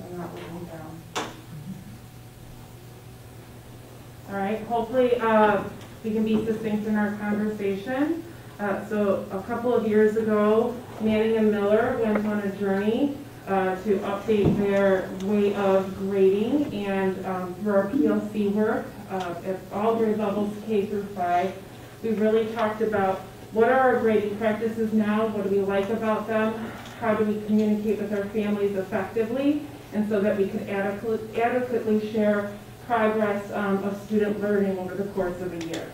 I'm not looking down. All right, hopefully we can be succinct in our conversation. So a couple of years ago, Manning and Miller went on a journey to update their way of grading, and through our PLC work at all grade levels K through 5, we really talked about what are our grading practices now, what do we like about them, how do we communicate with our families effectively, and so that we could adequately share progress of student learning over the course of a year.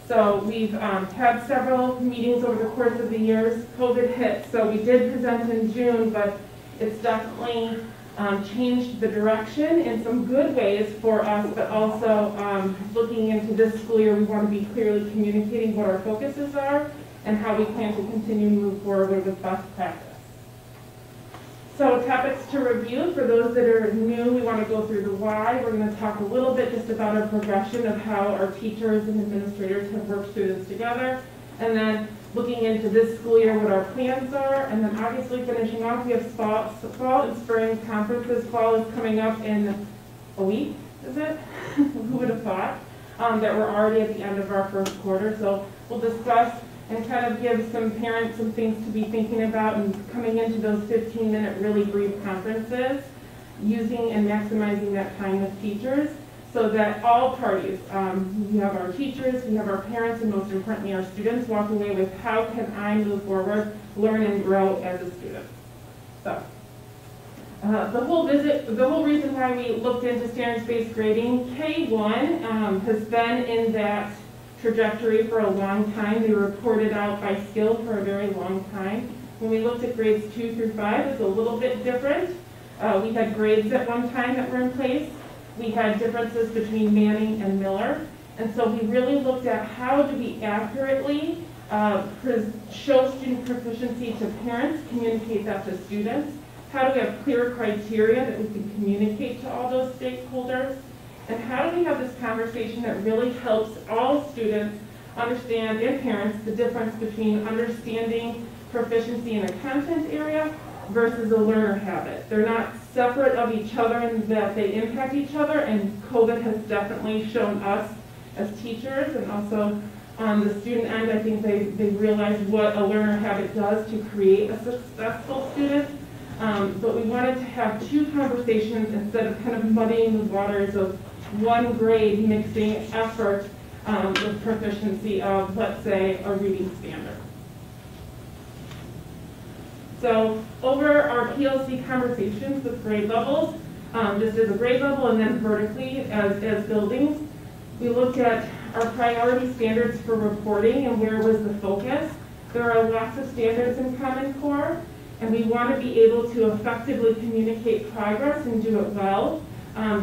So we've had several meetings over the course of the years. COVID hit, so we did present in June, but it's definitely changed the direction in some good ways for us, but also looking into this school year, we want to be clearly communicating what our focuses are and how we plan to continue to move forward with best practice. So topics to review, for those that are new, we want to go through the why. We're going to talk a little bit just about our progression of how our teachers and administrators have worked through this together. And then looking into this school year, what our plans are. And then obviously finishing off, we have fall and spring conferences. Fall is coming up in a week, is it? Who would have thought? That we're already at the end of our first quarter. So we'll discuss and kind of give some parents some things to be thinking about and coming into those 15-minute really brief conferences, using and maximizing that time with teachers so that all parties, we have our teachers, we have our parents, and most importantly our students, walk away with how can I move forward, learn and grow as a student. So the whole reason why we looked into standards-based grading, K1 has been in that trajectory for a long time. They were reported out by skill for a very long time. When we looked at grades 2 through 5, it's a little bit different. We had grades at one time that were in place. We had differences between Manning and Miller. And so we really looked at how do we accurately show student proficiency to parents, communicate that to students. How do we have clear criteria that we can communicate to all those stakeholders? And how do we have this conversation that really helps all students understand, and parents, the difference between understanding proficiency in a content area versus a learner habit. They're not separate of each other in that they impact each other, and COVID has definitely shown us as teachers and also on the student end, I think they realize what a learner habit does to create a successful student. But we wanted to have two conversations instead of kind of muddying the waters of one grade mixing effort with proficiency of, let's say, a reading standard. So over our PLC conversations with grade levels, just as a grade level and then vertically as buildings, we looked at our priority standards for reporting and where was the focus. There are lots of standards in Common Core, and we want to be able to effectively communicate progress and do it well.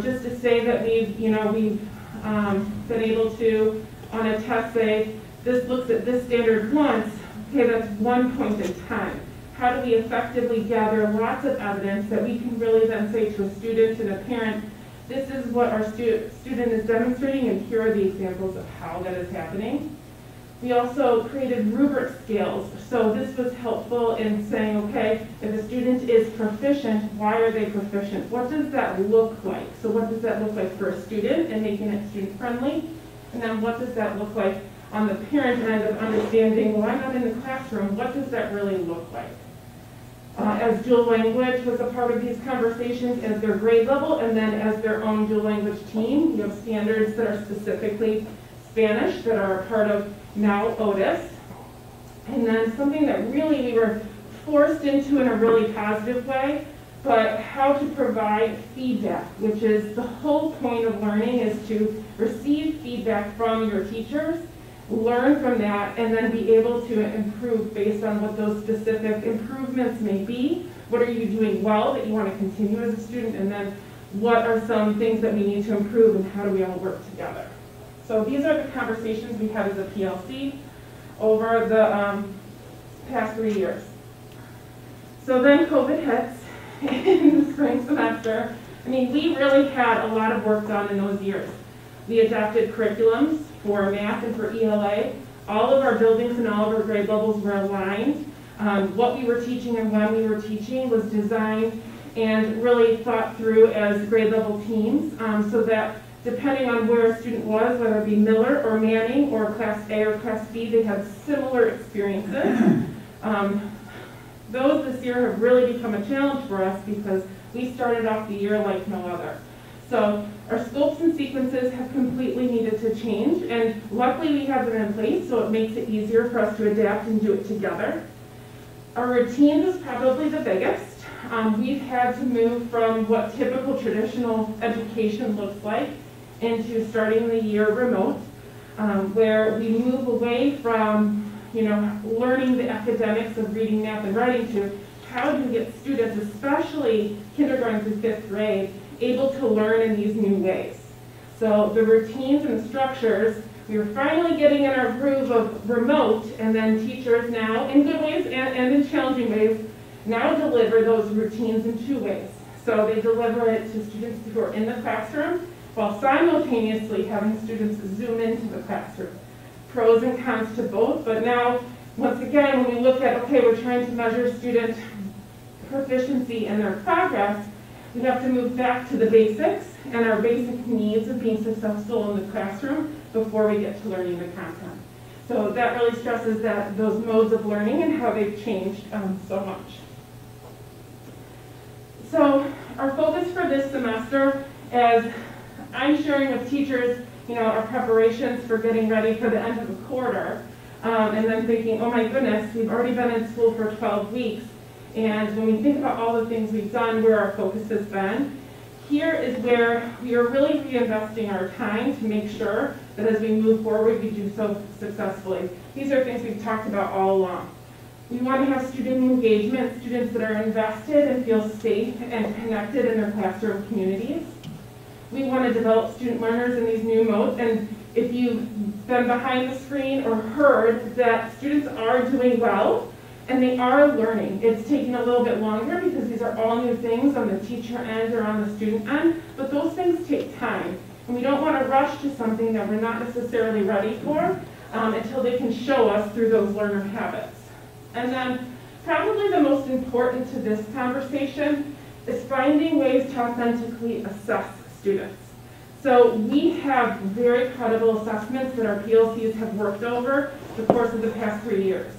Just to say that we've been able to, on a test, say, this looks at this standard once, okay, that's 1 point in time. How do we effectively gather lots of evidence that we can really then say to a student and a parent, this is what our student is demonstrating, and here are the examples of how that is happening. We also created rubric scales. So this was helpful in saying, okay, if a student is proficient, why are they proficient? What does that look like? So what does that look like for a student and making it student friendly? And then what does that look like on the parent end of understanding, well, I'm not in the classroom, what does that really look like? As dual language was a part of these conversations as their grade level, and then as their own dual language team. You have standards that are specifically Spanish that are a part of now Otis. And then something that really we were forced into in a really positive way, but how to provide feedback, which is the whole point of learning, is to receive feedback from your teachers, learn from that, and then be able to improve based on what those specific improvements may be. What are you doing well that you want to continue as a student, and then what are some things that we need to improve, and how do we all work together? So these are the conversations we had as a PLC over the past 3 years. So then COVID hits in the spring semester. I mean, we really had a lot of work done in those years. We adapted curriculums for math and for ELA. All of our buildings and all of our grade levels were aligned. What we were teaching and when we were teaching was designed and really thought through as grade level teams, so that depending on where a student was, whether it be Miller or Manning or Class A or Class B, they had similar experiences. Those this year have really become a challenge for us because we started off the year like no other. So our scopes and sequences have completely needed to change, and luckily we have them in place, so it makes it easier for us to adapt and do it together. Our routines is probably the biggest. We've had to move from what typical traditional education looks like into starting the year remote, where we move away from learning the academics of reading, math, and writing to how do you get students, especially kindergarten through 5th grade, able to learn in these new ways. So the routines and the structures, we were finally getting in our groove of remote, and then teachers now, in good ways and in challenging ways, now deliver those routines in 2 ways. So they deliver it to students who are in the classroom, while simultaneously having students zoom into the classroom. Pros and cons to both, but now, once again, when we look at, okay, we're trying to measure student proficiency and their progress, we have to move back to the basics and our basic needs of being successful in the classroom before we get to learning the content. So that really stresses those modes of learning and how they've changed so much. So our focus for this semester, as I'm sharing with teachers, our preparations for getting ready for the end of the quarter, and then thinking, oh my goodness, we've already been in school for 12 weeks, and when we think about all the things we've done, where our focus has been, here is where we are really reinvesting our time to make sure that as we move forward, we do so successfully. These are things we've talked about all along. We want to have student engagement, students that are invested and feel safe and connected in their classroom communities. We want to develop student learners in these new modes, and if you've been behind the screen or heard that students are doing well and they are learning. It's taking a little bit longer because these are all new things on the teacher end or on the student end, but those things take time. And we don't want to rush to something that we're not necessarily ready for until they can show us through those learner habits. And then probably the most important to this conversation is finding ways to authentically assess students. So we have very credible assessments that our PLCs have worked over the course of the past 3 years.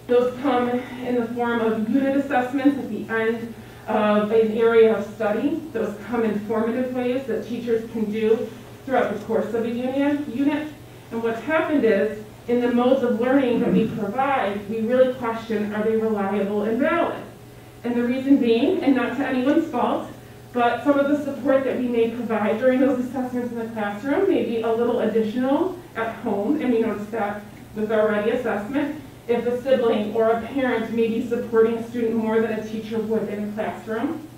Those come in the form of unit assessments at the end of an area of study. Those come in formative ways that teachers can do throughout the course of a unit. And what's happened is, in the modes of learning that we provide, we really question, are they reliable and valid? And the reason being, and not to anyone's fault, but some of the support that we may provide during those assessments in the classroom may be a little additional at home, and we notice that with our ready assessment. If a sibling or a parent may be supporting a student more than a teacher would in a classroom.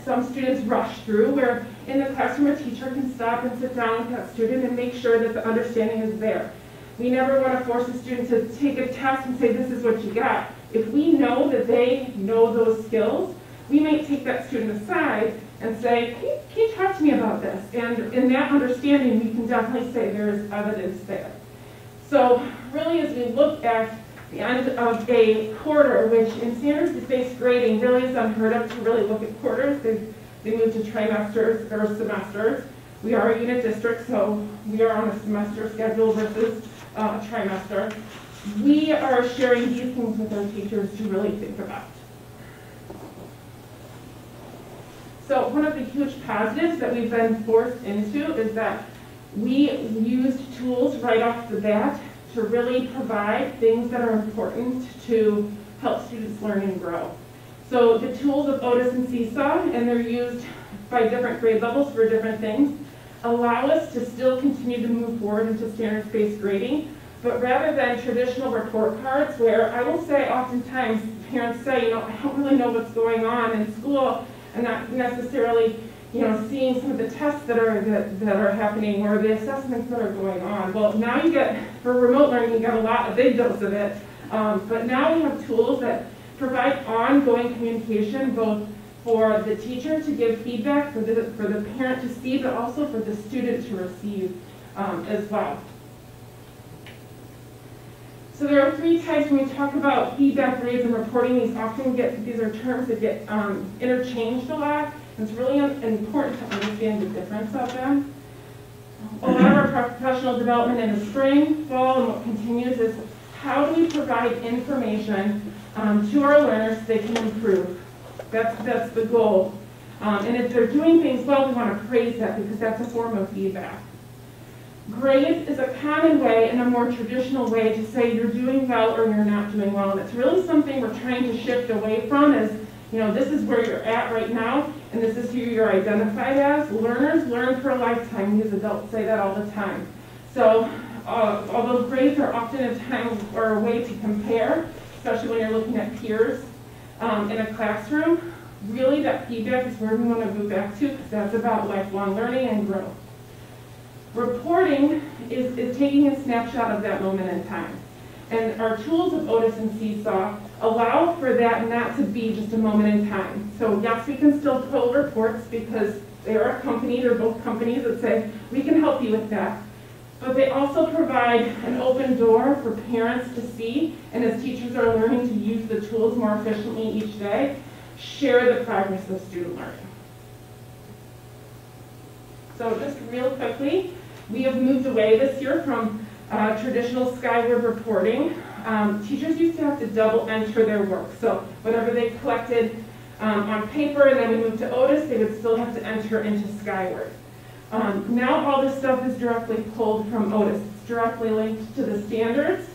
Some students rush through, where in the classroom a teacher can stop and sit down with that student and make sure that the understanding is there. We never want to force a student to take a test and say, this is what you got. If we know that they know those skills, we may take that student aside and say, can you talk to me about this? And in that understanding, we can definitely say there is evidence there. So really, as we look at the end of a quarter, which in standards-based grading really is unheard of to really look at quarters. They move to trimesters or semesters. We are a unit district, so we are on a semester schedule versus a trimester. We are sharing these things with our teachers to really think about. So one of the huge positives that we've been forced into is that we used tools right off the bat to really provide things that are important to help students learn and grow. So the tools of Otis and Seesaw, and they're used by different grade levels for different things, allow us to still continue to move forward into standards-based grading, but rather than traditional report cards, where I will say oftentimes parents say, I don't really know what's going on in school, and not necessarily, seeing some of the tests that are happening or the assessments that are going on. Well, now you get, for remote learning, you get a big dose of it, but now we have tools that provide ongoing communication, both for the teacher to give feedback, for the parent to see, but also for the student to receive as well. So there are 3 types when we talk about feedback, grades, and reporting. These are terms that get interchanged a lot. It's really important to understand the difference of them. A lot of our professional development in the spring, fall, and what continues is how do we provide information to our learners so they can improve. That's the goal. And if they're doing things well, we want to praise that because that's a form of feedback. Grades is a common way and a more traditional way to say you're doing well or you're not doing well. And it's really something we're trying to shift away from is, this is where you're at right now, and this is who you're identified as. Learners learn for a lifetime. These adults say that all the time. So although grades are often a time or a way to compare, especially when you're looking at peers in a classroom, really that feedback is where we want to move back to because that's about lifelong learning and growth. Reporting is taking a snapshot of that moment in time. And our tools of Otis and Seesaw allow for that not to be just a moment in time. So yes, we can still pull reports because they are a company, they're both companies that say, we can help you with that. But they also provide an open door for parents to see, and as teachers are learning to use the tools more efficiently each day, share the progress of student learning. So just real quickly, we have moved away this year from traditional skyward reporting. Teachers used to have to double enter their work. So whatever they collected on paper and then we moved to Otis, they would still have to enter into skyward. Now all this stuff is directly pulled from Otis. It's directly linked to the standards.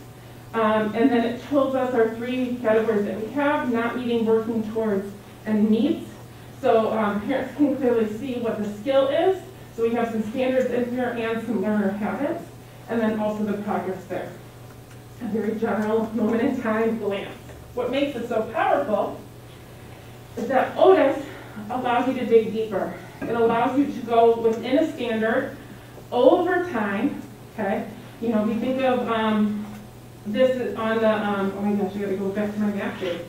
And then it tells us our 3 categories that we have, not meeting, working towards, and meets. So parents can clearly see what the skill is. So we have some standards in here and some learner habits, and then also the progress there. A very general moment in time glance. What makes it so powerful is that Otis allows you to dig deeper. It allows you to go within a standard over time, okay? If you think of this is on the, oh my gosh, I gotta go back to my map page.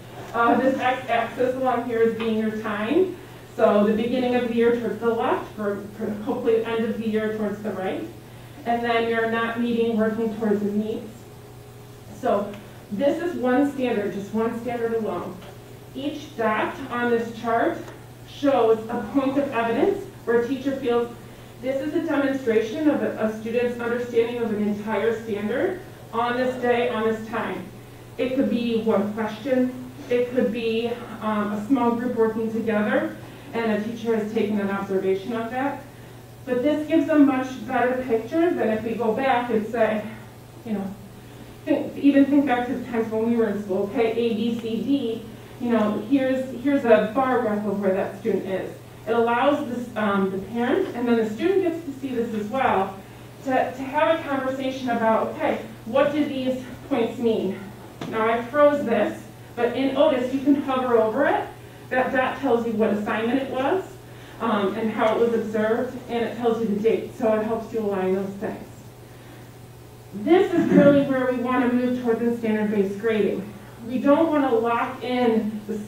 This x-axis along here is being your time. So the beginning of the year towards the left, for hopefully the end of the year towards the right. And then you're not meeting, working towards the meets. So this is one standard, just one standard alone. Each dot on this chart shows a point of evidence where a teacher feels this is a demonstration of a student's understanding of an entire standard on this day, on this time. It could be one question. It could be a small group working together, and a teacher has taken an observation of that. But this gives a much better picture than if we go back and say, even think back to the times when we were in school, okay, A, B, C, D, here's a bar graph of where that student is. It allows this, the parent, and then the student gets to see this as well, to have a conversation about, okay, what do these points mean? Now I froze this, but in Otis you can hover over it. That dot tells you what assignment it was and how it was observed, and it tells you the date, so it helps you align those things. This is really where we want to move towards in standard-based grading. We don't want to lock in this,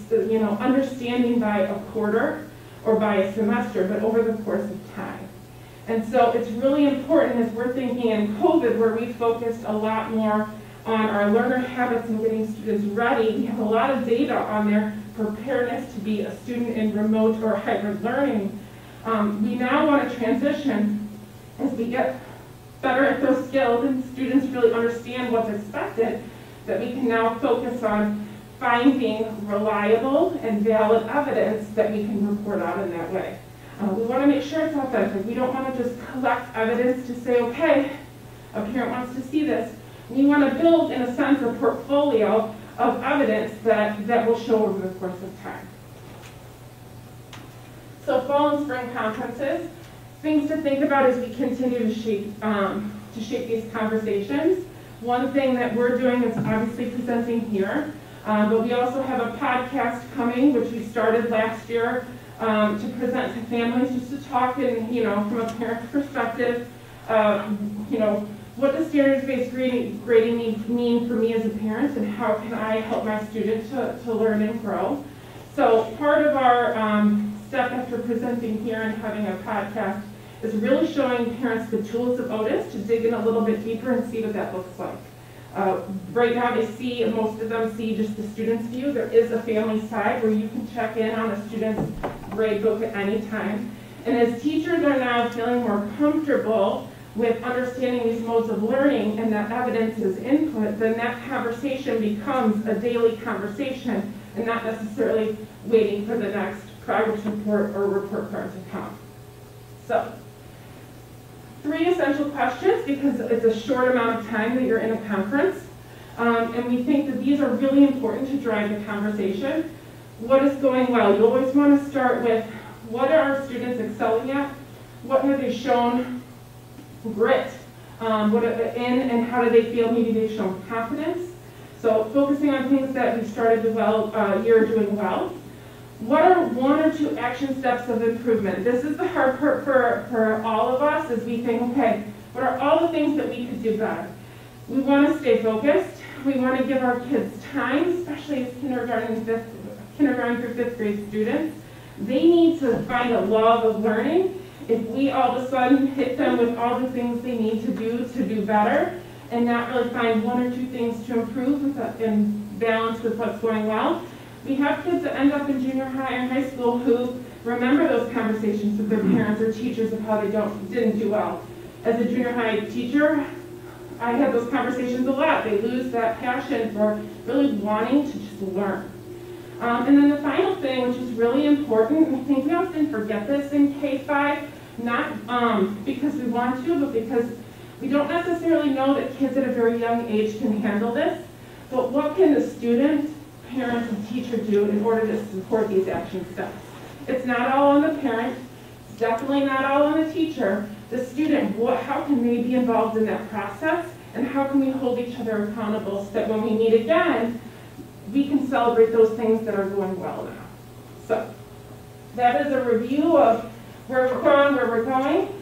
understanding by a quarter. or by a semester, but over the course of time. And so it's really important as we're thinking in COVID, where we focused a lot more on our learner habits and getting students ready. We have a lot of data on their preparedness to be a student in remote or hybrid learning. We now want to transition as we get better at those skills and students really understand what's expected, that we can now focus on finding reliable and valid evidence that we can report out in that way. We want to make sure it's authentic. We don't want to just collect evidence to say, okay, a parent wants to see this. We want to build, in a sense, a portfolio of evidence that will show over the course of time. So fall and spring conferences, things to think about as we continue to shape these conversations. One thing that we're doing is obviously presenting here, but we also have a podcast coming, which we started last year, to present to families, just to talk in, from a parent perspective, what does standards-based grading mean for me as a parent, and how can I help my student to learn and grow? So part of our step after presenting here and having a podcast is really showing parents the tools of Otis to dig in a little bit deeper and see what that looks like. Right now most of them see just the student's view. There is a family side where you can check in on a student's grade book at any time. And as teachers are now feeling more comfortable with understanding these modes of learning and that evidence is input, then that conversation becomes a daily conversation and not necessarily waiting for the next progress report or report card to come. So, 3 essential questions, because it's a short amount of time that you're in a conference, and we think that these are really important to drive the conversation. What is going well? You always want to start with, what are our students excelling at? What have they shown grit and how do they feel? Maybe they've shown confidence. So focusing on things that we started the year doing well. What are 1 or 2 action steps of improvement? This is the hard part for all of us, as we think, okay, what are all the things that we could do better? We want to stay focused. We want to give our kids time, especially as kindergarten through 5th grade students. They need to find a love of learning. If we all of a sudden hit them with all the things they need to do better, and not really find 1 or 2 things to improve in balance with what's going well, we have kids that end up in junior high and high school who remember those conversations with their parents or teachers of how they didn't do well. As a junior high teacher, I had those conversations a lot. They lose that passion for really wanting to just learn. And then the final thing, which is really important, and I think we often forget this in K-5, not because we want to, but because we don't necessarily know that kids at a very young age can handle this. But what can the student, parent, and teacher do in order to support these action steps? It's not all on the parent. It's definitely not all on the teacher. The student, how can they be involved in that process? And how can we hold each other accountable so that when we meet again, we can celebrate those things that are going well now. So that is a review of where we're going, where we're going.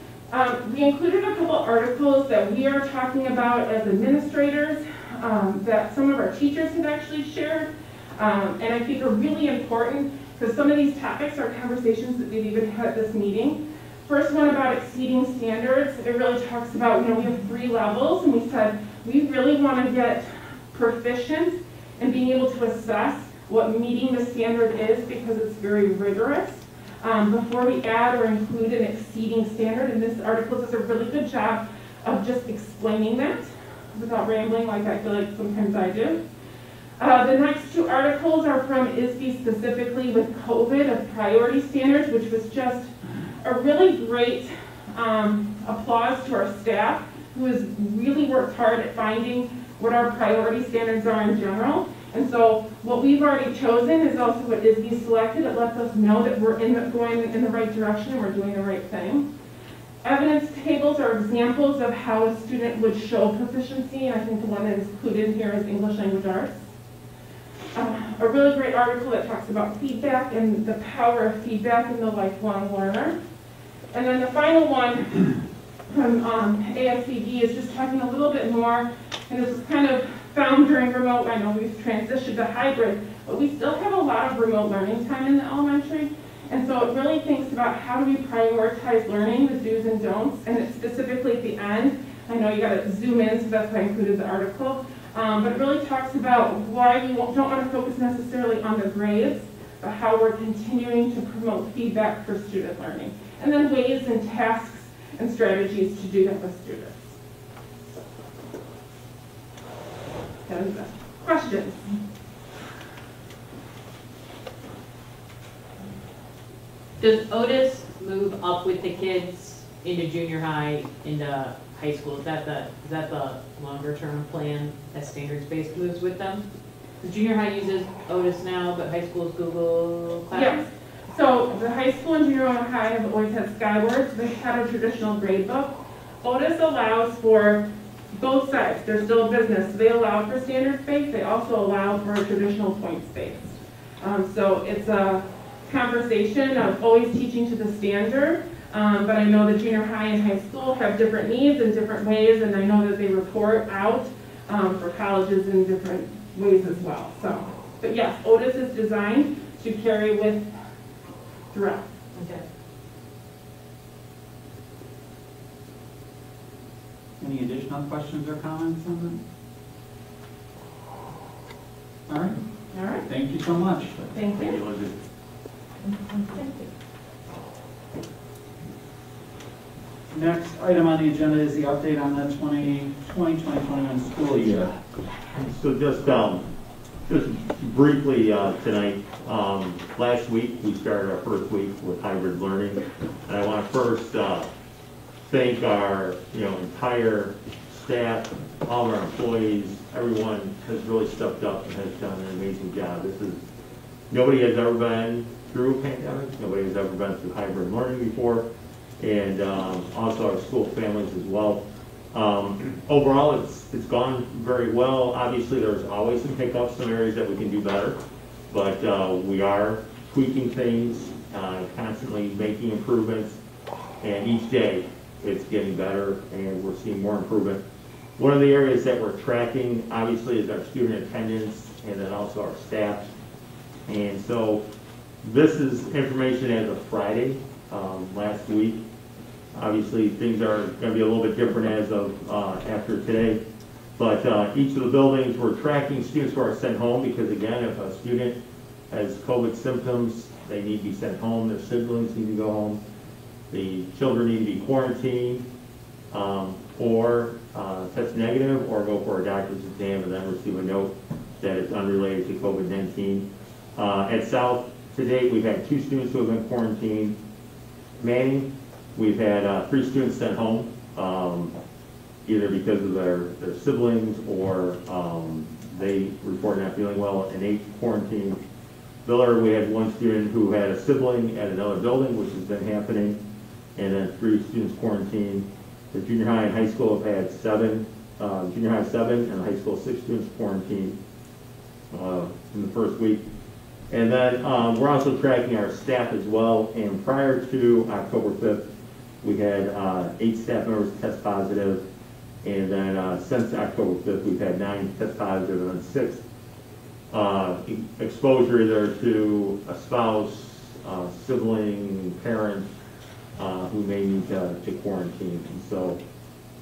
We included a couple articles that we are talking about as administrators that some of our teachers have actually shared, and I think are really important because some of these topics are conversations that we've even had at this meeting. First one about exceeding standards, it really talks about, we have 3 levels, and we said we really want to get proficient in being able to assess what meeting the standard is because it's very rigorous. Before we add or include an exceeding standard, and this article does a really good job of just explaining that without rambling like I feel like sometimes I do. The next 2 articles are from ISD specifically with COVID of priority standards, which was just a really great applause to our staff who has really worked hard at finding what our priority standards are in general. And so what we've already chosen is also what ISD selected. It lets us know that we're going in the right direction and we're doing the right thing. Evidence tables are examples of how a student would show proficiency, and I think the one that is included here is English Language Arts. A really great article that talks about feedback and the power of feedback in the lifelong learner. And then the final one from ASCD is just talking a little bit more, and this is kind of found during remote. I know we've transitioned to hybrid, but we still have a lot of remote learning time in the elementary. And so it really thinks about how do we prioritize learning, the do's and don'ts, and it's specifically at the end. I know you gotta zoom in, so that's why I included the article. But it really talks about why we don't want to focus necessarily on the grades, but how we're continuing to promote feedback for student learning. And then ways and tasks and strategies to do that with students. And questions? Does Otis move up with the kids into junior high, into high school? Is that the longer term plan as standards-based moves with them? The junior high uses Otis now, but high school is Google Classroom? Yes. So the high school and junior high have always had Skywords. They had a traditional grade book. Otis allows for both sides. They're still a business. They allow for standards-based. They also allow for traditional points-based. So it's a conversation of always teaching to the standard. But I know the junior high and high school have different needs in different ways, and I know that they report out for colleges in different ways as well. So, but yes, Otis is designed to carry with throughout. Okay. Any additional questions or comments on that? All right, All right. thank you so much. Thank you. Elizabeth. Next item on the agenda is the update on the 2020-2021 school year. So just briefly tonight, last week we started our first week with hybrid learning. And I want to first thank our entire staff, all of our employees, everyone has really stepped up and has done an amazing job. Nobody has ever been through a pandemic, nobody has ever been through hybrid learning before, and also our school families as well. Overall, it's gone very well. Obviously, there's always some hiccups, some areas that we can do better, but we are tweaking things, constantly making improvements, and each day it's getting better, and we're seeing more improvement. One of the areas that we're tracking, obviously, is our student attendance, and then also our staff. And so this is information as of Friday, last week. Obviously, things are going to be a little bit different as of after today. But each of the buildings, we're tracking students who are sent home because, again, if a student has COVID symptoms, they need to be sent home. Their siblings need to go home. The children need to be quarantined or test negative or go for a doctor's exam and then receive a note that it's unrelated to COVID-19. At South, to date, we've had 2 students who have been quarantined. Manning, we've had 3 students sent home, either because of their siblings or they report not feeling well, and 8 quarantined. Villard, we had 1 student who had a sibling at another building, which has been happening, and then 3 students quarantined. The junior high and high school have had 7, junior high 7, and high school 6 students quarantined in the first week. And then we're also tracking our staff as well, and prior to October 5th, we had 8 staff members test positive, and then since October 5th, we've had 9 test positive, and then 6 exposure either to a spouse, sibling, parent, who may need to quarantine. And so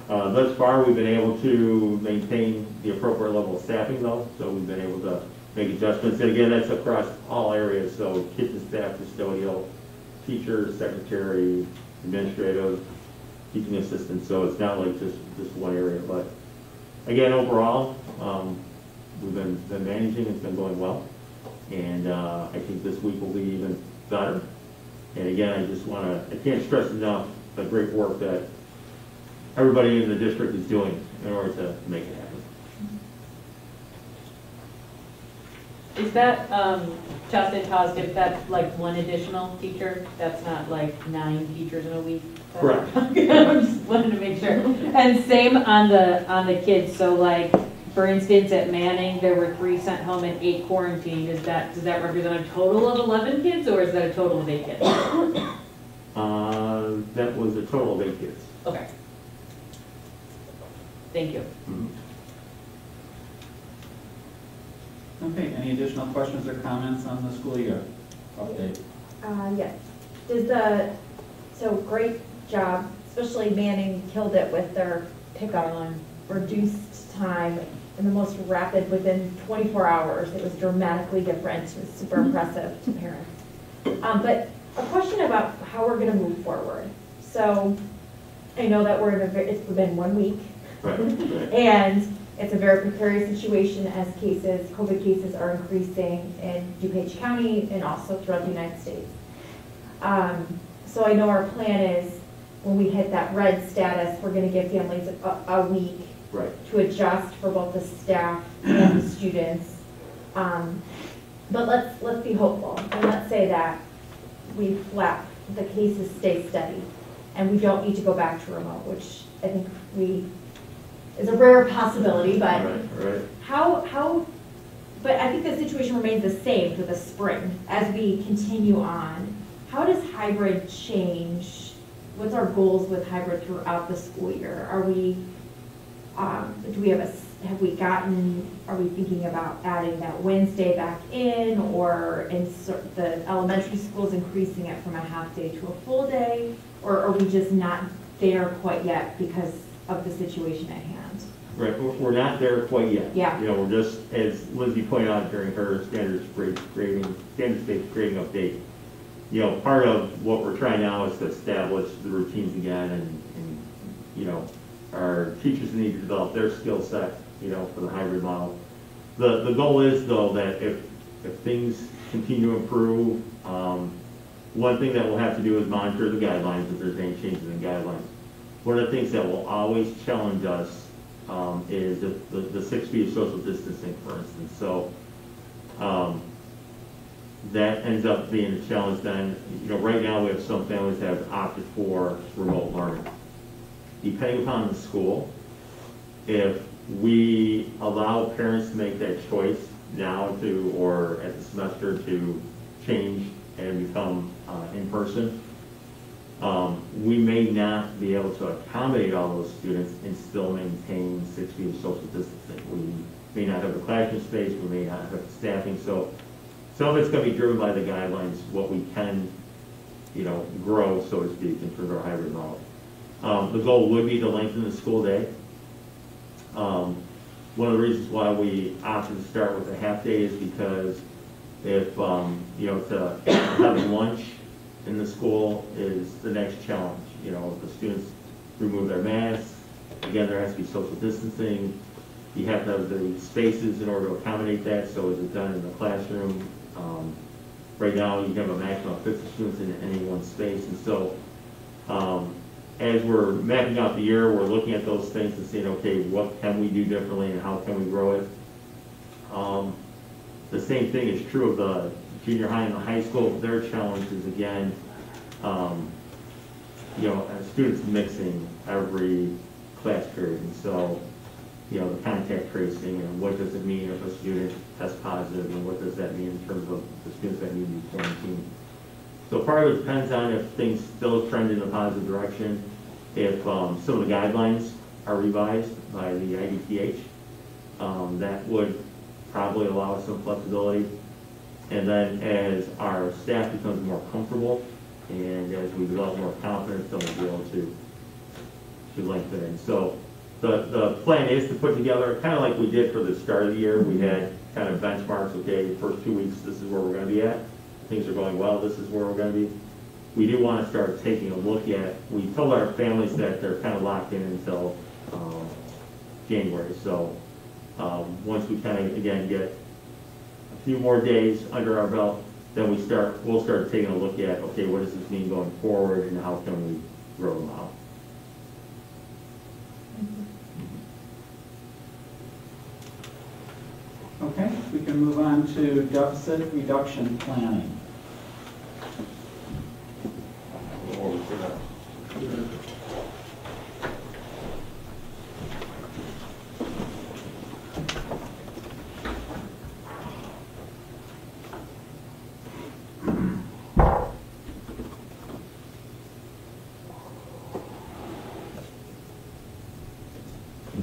thus far, we've been able to maintain the appropriate level of staffing though, so we've been able to make adjustments. And again, that's across all areas, so kitchen staff, custodial, teachers, secretary, administrative, teaching assistants, so it's not like just one area. But again, overall, we've been managing, it's been going well, and I think this week will be even better. And again, I can't stress enough the great work that everybody in the district is doing in order to make it happen. Is that tested positive, that's like 1 additional teacher? That's not like 9 teachers in a week? Correct. I just wanted to make sure. And same on the kids, so like, for instance, at Manning, there were 3 sent home and 8 quarantined. Does that represent a total of 11 kids, or is that a total of 8 kids? That was a total of 8 kids. Okay. Thank you. Mm-hmm. Okay, any additional questions or comments on the school year update? Yes. So great job, especially Manning killed it with their pickup on reduced time in the most rapid, within 24 hours. It was dramatically different. It was super impressive to parents. But a question about how we're gonna move forward. So I know that it's been 1 week. Right. And it's a very precarious situation as COVID cases are increasing in DuPage County and also throughout the United States. So I know our plan is when we hit that red status, we're gonna give families a week Right. to adjust for both the staff and the students. But let's be hopeful, and let's say that the cases stay steady, and we don't need to go back to remote, which I think is a rare possibility, but Right. but I think the situation remains the same for the spring as we continue on. How does hybrid change? What's our goals with hybrid throughout the school year? Are we thinking about adding that Wednesday back in, or the elementary schools increasing it from a half day to a full day? Or are we just not there quite yet because of the situation at hand? Right, we're not there quite yet. Yeah. You know, we're just, as Lindsay pointed out during her standards-based grading update, you know, part of what we're trying now is to establish the routines again, and you know, our teachers need to develop their skill set, you know, for the hybrid model. The goal is, though, that if things continue to improve, one thing that we'll have to do is monitor the guidelines if there's any changes in guidelines. One of the things that will always challenge us is the 6 feet of social distancing, for instance. So that ends up being a challenge then. You know, right now we have some families that have opted for remote learning. Depending upon the school, if we allow parents to make that choice now or at the semester to change and become in person, we may not be able to accommodate all those students and still maintain 6 feet of social distancing. We may not have the classroom space, we may not have the staffing, so some of it's going to be driven by the guidelines, what we can, you know, grow, so to speak, in terms of our hybrid model. The goal would be to lengthen the school day. One of the reasons why we opted to start with a half day is because if, you know, having lunch in the school is the next challenge. You know, if the students remove their masks, again, there has to be social distancing. You have to have the spaces in order to accommodate that, so is it done in the classroom? Right now, you have a maximum of 50 students in any one space, and so as we're mapping out the year, we're looking at those things and saying, okay, what can we do differently and how can we grow it? The same thing is true of the junior high and the high school. Their challenge is, again, you know, students mixing every class period, and so, you know, the contact tracing and what does it mean if a student tests positive, and what does that mean in terms of the students that need to be quarantined. So part of it depends on if things still trend in a positive direction, if some of the guidelines are revised by the IDPH, that would probably allow us some flexibility. And then as our staff becomes more comfortable and as we develop more confidence, then we'll be able to lengthen it. So the plan is to put together, kind of like we did for the start of the year, we had kind of benchmarks, okay, the first 2 weeks, this is where we're going to be at. Things are going well, this is where we're going to be. We do want to start taking a look at, we told our families that they're kind of locked in until January. So once we kind of, again, get a few more days under our belt, then we'll start taking a look at, okay, what does this mean going forward and how can we grow them out? Okay, we can move on to deficit reduction planning.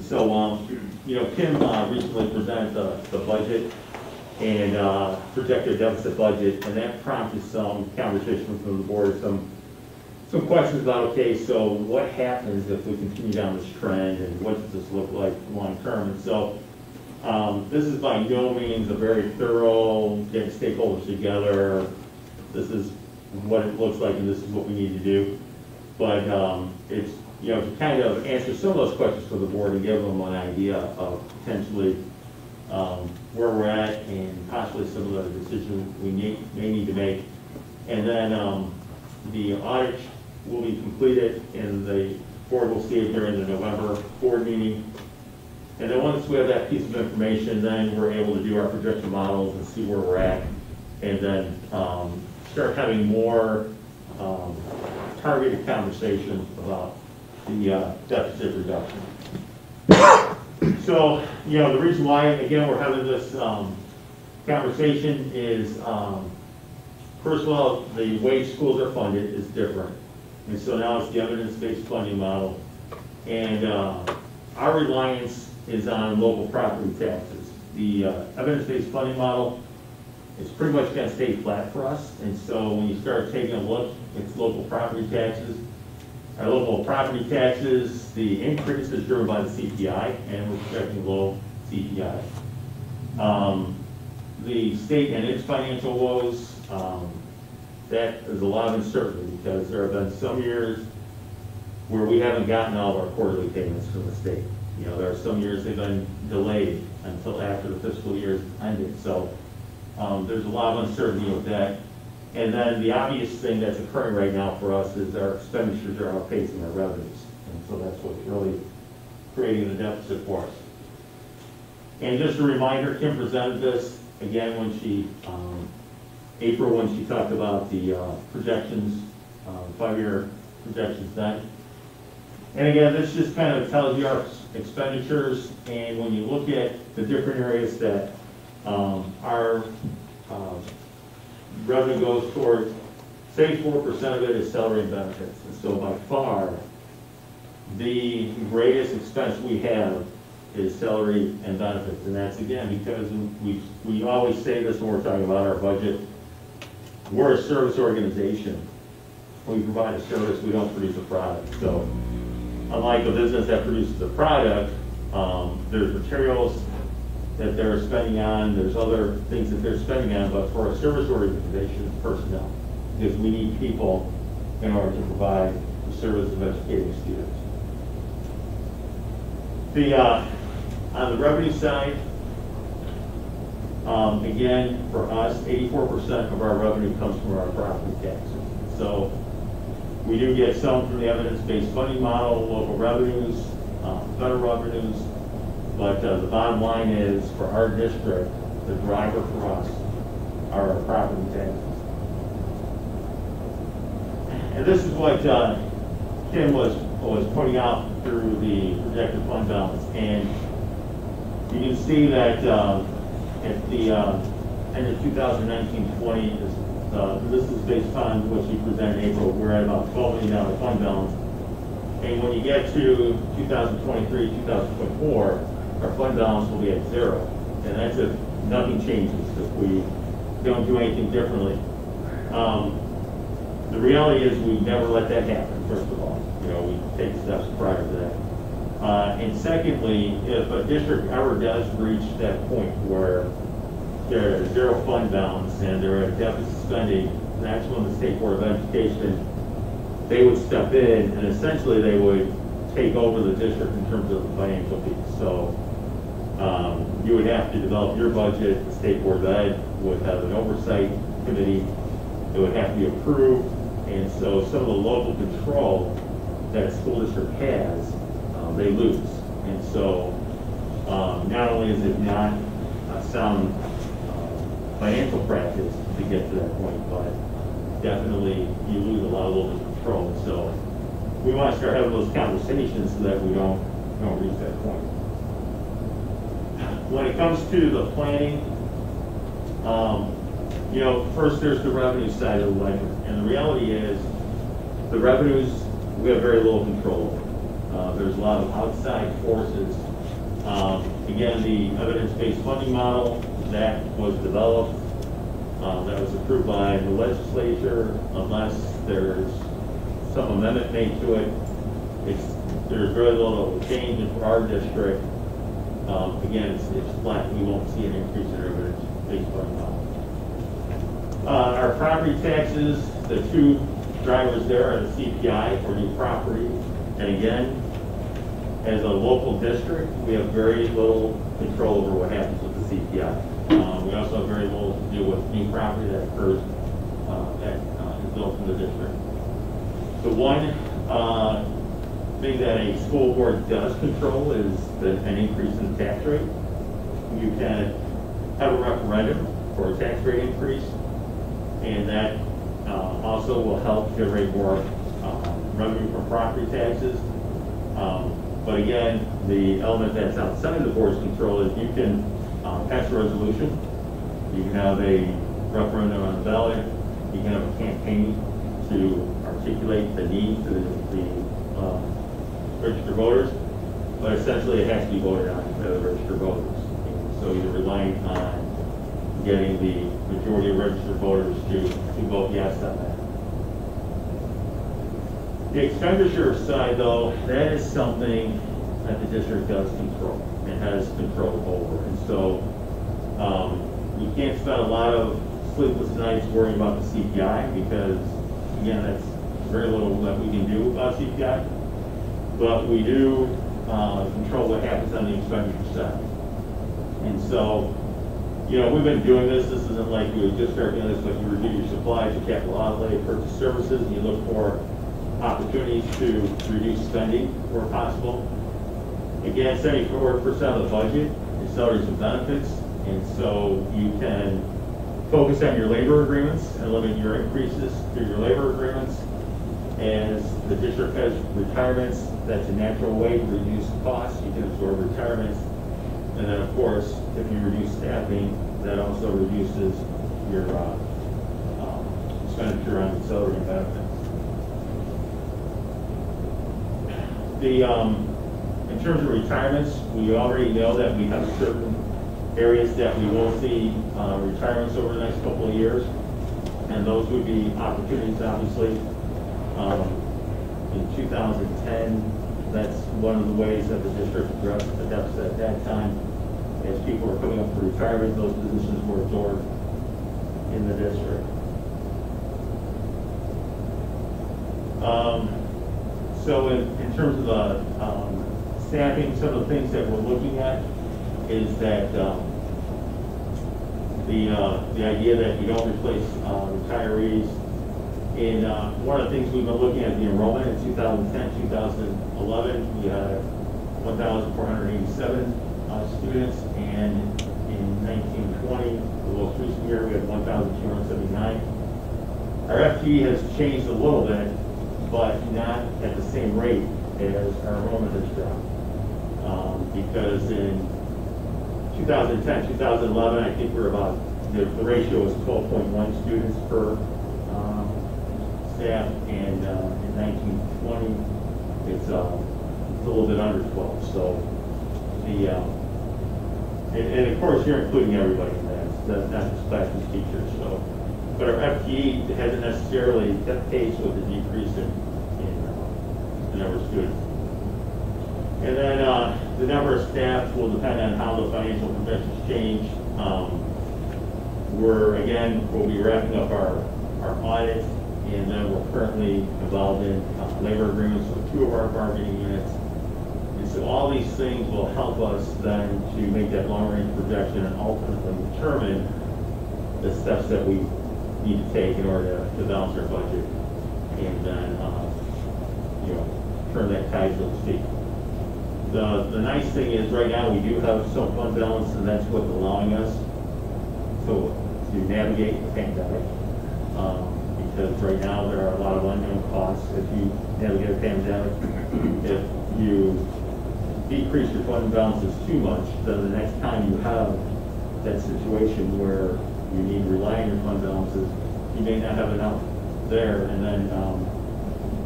So, you know, Kim recently presented the budget and projected deficit budget, and that prompted some conversation from the board, some questions about, okay, so what happens if we continue down this trend, and what does this look like long term? And so this is by no means a very thorough, getting stakeholders together, this is what it looks like and this is what we need to do. But it's, to kind of answer some of those questions for the board and give them an idea of potentially where we're at and possibly some of the decisions we may need to make. And then the audit will be completed and the board will see it during the November board meeting. And then once we have that piece of information, then we're able to do our projection models and see where we're at, and then start having more targeted conversations about the deficit reduction. So, the reason why, again, we're having this conversation is, first of all, the way schools are funded is different. And so now it's the evidence-based funding model. And our reliance is on local property taxes. The evidence-based funding model is pretty much going to stay flat for us. And so when you start taking a look at local property taxes, our local property taxes, the increase is driven by the CPI, and we're projecting low CPI. The state and its financial woes, that is a lot of uncertainty because there have been some years where we haven't gotten all of our quarterly payments from the state. There are some years they've been delayed until after the fiscal year is ended. So there's a lot of uncertainty with that. And then the obvious thing that's occurring right now for us is our expenditures are outpacing our revenues. And so that's what's really creating the deficit for us. And just a reminder, Kim presented this again when she, April, when she talked about the projections, 5-year projections then. And again, this just kind of tells you our expenditures, and when you look at the different areas that our revenue goes towards, 74% of it is salary and benefits. And so by far, the greatest expense we have is salary and benefits. And that's, again, because we always say this when we're talking about our budget. We're a service organization. We provide a service, we don't produce a product. So unlike a business that produces a product, there's materials that they're spending on, there's other things that they're spending on, but for a service organization, it's personnel. Because we need people in order to provide the service of educating students. On the revenue side, again, for us, 84% of our revenue comes from our property taxes. So we do get some from the evidence-based funding model, local revenues, federal revenues, but the bottom line is, for our district, the driver for us are our property taxes. And this is what Kim was pointing out through the projected fund balance. And you can see that at the end of 2019-20, this is based on what she presented in April, we're at about $12 million fund balance. And when you get to 2023, 2024, our fund balance will be at 0. And that's if nothing changes, if we don't do anything differently. The reality is we never let that happen, first of all. We take steps prior to that. And secondly, if a district ever does reach that point where they're at a 0 fund balance and they're at deficit spending, that's when the State Board of Education, they would step in and essentially they would take over the district in terms of the financial piece. So you would have to develop your budget, the State Board of Ed would have an oversight committee, it would have to be approved, and so some of the local control that a school district has, they lose. And so not only is it not a sound financial practice to get to that point, but definitely you lose a lot of local control. So we want to start having those conversations so that we don't reach that point. When it comes to the planning, first there's the revenue side of the ledger, and the reality is the revenues we have very little control over. There's a lot of outside forces. Again, the evidence-based funding model that was developed, that was approved by the legislature, unless there's some amendment made to it. There's very little change for our district. Again, it's flat. We won't see an increase in it, but it's based on our property taxes. The two drivers there are the CPI for new property. And again, as a local district, we have very little control over what happens with the CPI. We also have very little to do with new property that occurs that is built in the district. The one thing that a school board does control is an increase in the tax rate. You can have a referendum for a tax rate increase, and that also will help generate more revenue from property taxes. But again, the element that's outside the board's control is you can pass a resolution, you can have a referendum on the ballot, you can have a campaign to articulate the needs of the registered voters, but essentially it has to be voted on by the registered voters. And so you're relying on getting the majority of registered voters to vote yes on that. The expenditure side, though, that is something that the district does control and has control over. And so we can't spend a lot of sleepless nights worrying about the CPI because, again, that's very little that we can do about CPI. But we do control what happens on the expenditure side. And so, you know, we've been doing this. This isn't like we just start doing this, but you review your supplies, your capital outlay, purchase services, and you look for opportunities to reduce spending where possible. Again, 74% of the budget is salaries and benefits, and so you can focus on your labor agreements and limit your increases through your labor agreements. As the district has retirements, that's a natural way to reduce costs. You can absorb retirements. And then, of course, if you reduce staffing, that also reduces your expenditure on salary and benefits. In terms of retirements, we already know that we have certain areas that we will see retirements over the next couple of years, and those would be opportunities, obviously. In 2010, that's one of the ways that the district addressed the deficit at that time. As people were coming up for retirement, those positions were absorbed in the district. So in terms of the staffing, some of the things that we're looking at is that the idea that you don't replace retirees. And one of the things we've been looking at the enrollment in 2010, 2011, we had 1,487 students, and in 1920, the most recent year, we had 1,279. Our FTE has changed a little bit, but not at the same rate as our enrollment has dropped. Because in 2010, 2011, I think we're about, the ratio was 12.1 students per staff, and in 1920, it's a little bit under 12. So and of course you're including everybody in that, not just classroom teachers. So, but our FTE hasn't necessarily kept pace with the decrease in the number of students. And then the number of staff will depend on how the financial projections change. We'll be wrapping up our audit, and then we're currently involved in labor agreements with 2 of our bargaining units. And so all these things will help us then to make that long-range projection and ultimately determine the steps that we need to take in order to balance our budget and then, turn that tide, so to speak. The nice thing is right now we do have some fund balance, and that's what's allowing us to navigate the pandemic. Because right now there are a lot of unknown costs if you navigate a pandemic. If you decrease your fund balances too much, then the next time you have that situation where you need to rely on your fund balances, you may not have enough there, and then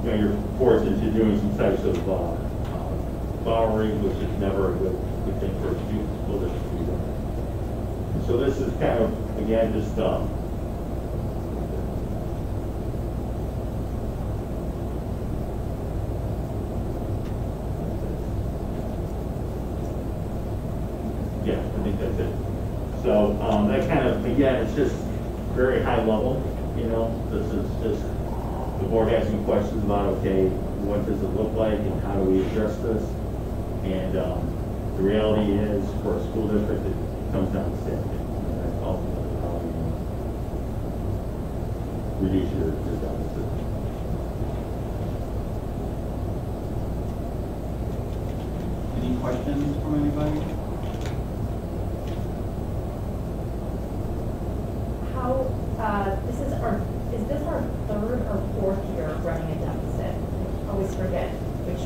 you're forced into doing some types of borrowing, which is never a good thing for a school district to do. So this is kind of, again, just, yeah, I think that's it. So, that kind of, again, it's just very high level, you know, this is just, the board has some questions about, okay, what does it look like and how do we address this? And, the reality is, for a school district, it comes down to staffing. And that's ultimately how you reduce your deficit. Any questions from anybody? Is this our third or fourth year of running a deficit? I always forget which.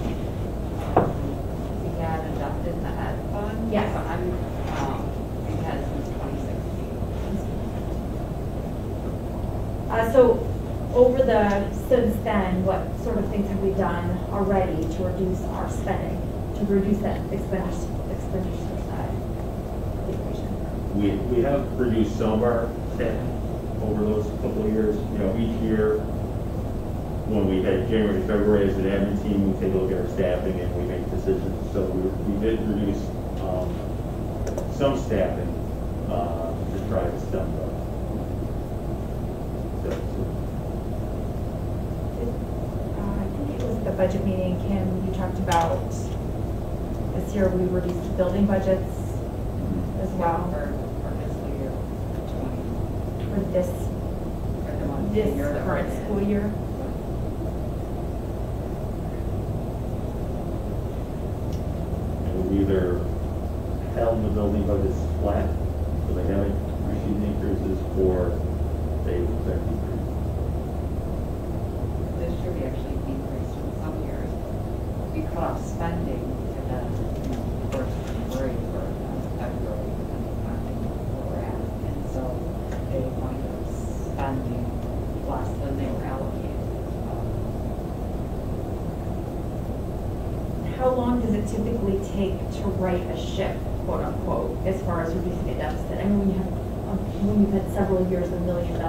We had adopted the ed fund. Yes. So we've had since 2016. So since then, what sort of things have we done already to reduce our spending, to reduce that expenditure side of the equation? We have reduced some of our staffing over those couple of years. You know, each year, when we had January, February as an admin team, we take a look at our staffing and we make decisions. So we did reduce some staffing to try to stem the deficit. I think it was the budget meeting, Kim, you talked about this year we reduced building budgets as well For fiscal year 20. for this For the one year that we're current in. school year. And we either held the building budgets flat, so they haven't received increases, or they've been decreased. This year we actually decreased in some years. We cut off spending and then, first February for February, depending on where we're at. And so they wind up spending less than they were allocated. How long does it typically take to right a ship, quote unquote, as far as reducing a deficit? I mean, when you've had several years of $1 million,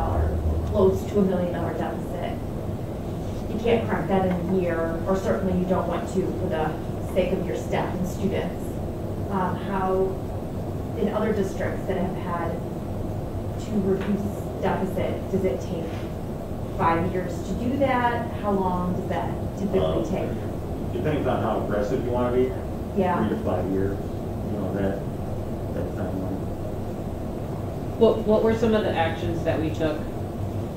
close to $1 million deficit, you can't crack that in a year, or certainly you don't want to for the sake of your staff and students. How, in other districts that have had to reduce deficit, does it take 5 years to do that? How long does that typically take? Depends on how aggressive you want to be. Yeah. 3 to 5 years, you know, that timeline. What were some of the actions that we took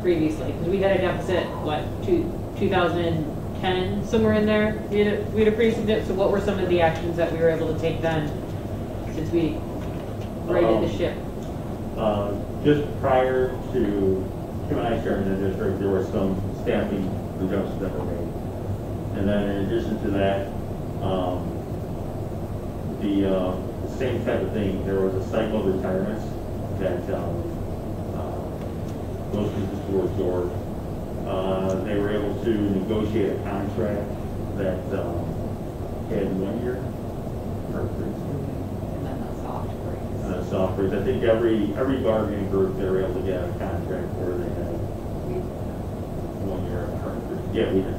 previously? Because we had a deficit, what, 2010, somewhere in there? We had a pretty significant, so what were some of the actions that we were able to take then, since we righted the ship? Just prior to Kim and I starting the district, there were some staffing reductions that were made. And then in addition to that, the same type of thing, there was a cycle of retirements that those businesses were absorbed. They were able to negotiate a contract that had 1 year for And then the soft freeze. software. I think every bargaining group, they were able to get a contract where they had 1 year of hard freeze. Yeah, we did.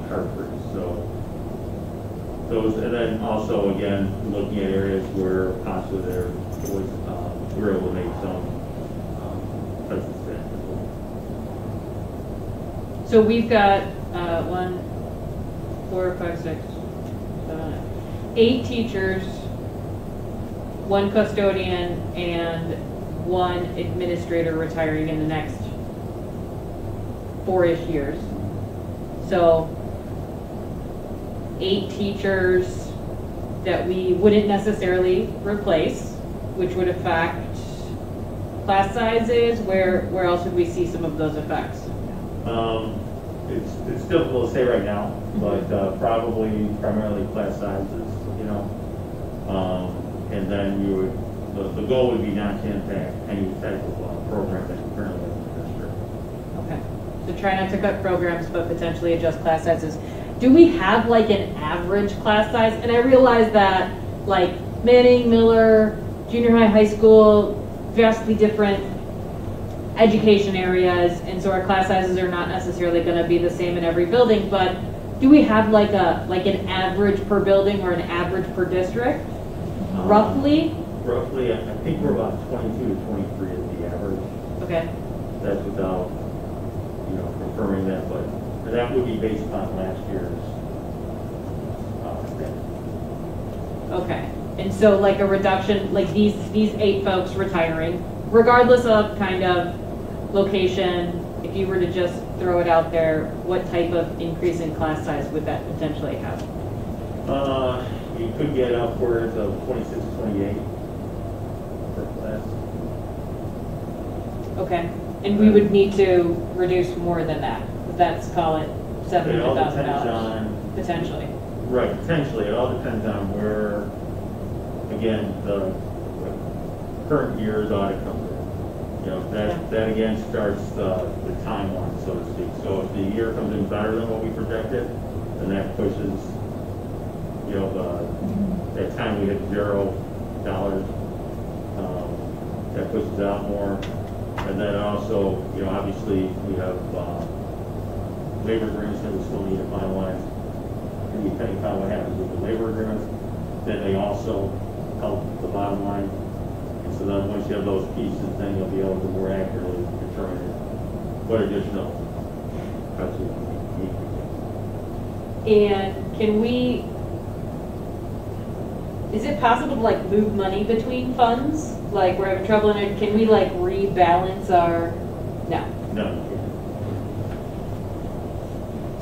Hard freeze. So those, and then also again looking at areas where possibly there was we were able to make some cuts in staff as well. So we've got 1, 4, 5, 6, 7, 8 teachers, 1 custodian, and 1 administrator retiring in the next 4-ish years. So 8 teachers that we wouldn't necessarily replace, which would affect class sizes. Where else would we see some of those effects? It's difficult to say right now, but probably primarily class sizes, you know. And then you would, the goal would be not to impact any type of program that you currently have in the district. Okay. So try not to cut programs, but potentially adjust class sizes. Do we have like an average class size? And I realize that like Manning, Miller, junior high, high school, vastly different education areas, and so our class sizes are not necessarily gonna be the same in every building, but do we have like an average per building or an average per district, roughly? Roughly, I think we're about 22 to 23 is the average. Okay, That's without, confirming that, but that would be based on last year's stats. okay. And so like a reduction, like these 8 folks retiring, regardless of kind of location, if you were to just throw it out there, what type of increase in class size would that potentially have? You could get upwards of 26, 28 per class. Okay, and we would need to reduce more than that. Let's call it It all depends $700,000, on, potentially. right, potentially, it all depends on where, again, the current year's audit comes in. That again starts the timeline, so to speak. So if the year comes in better than what we projected, then that pushes, that time we hit $0, that pushes out more. And then also, obviously we have labor agreements that we still need to finalize. And depending on what happens with the labor agreements, then they also help the bottom line. And so then once you have those pieces, then you'll be able to more accurately determine what additional cuts we need. And can we, is it possible to like move money between funds? Like we're having trouble in it, can we like rebalance our, no. No.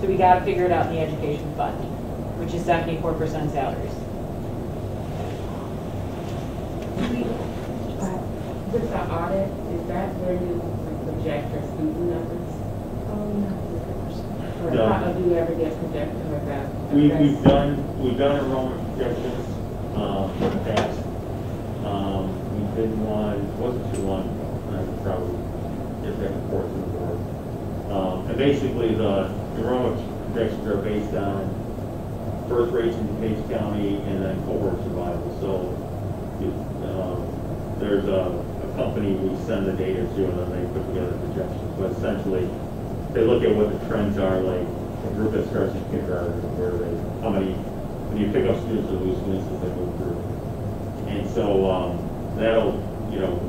So we gotta figure it out in the education fund, which is 74% salaries. With the audit, is that where you project your student numbers? Or No. how do you ever get projected or that? We've done enrollment projections in the past. We did one, wasn't too long ago, I could probably get that report to the board. And basically the enrollment projections are based on birth rates in DuPage County and then cohort survival. So there's a company we send the data to and then they put together projections. But essentially they look at what the trends are, like a group that starts in kindergarten, how many, when you pick up students or lose students as they move through. And so that'll,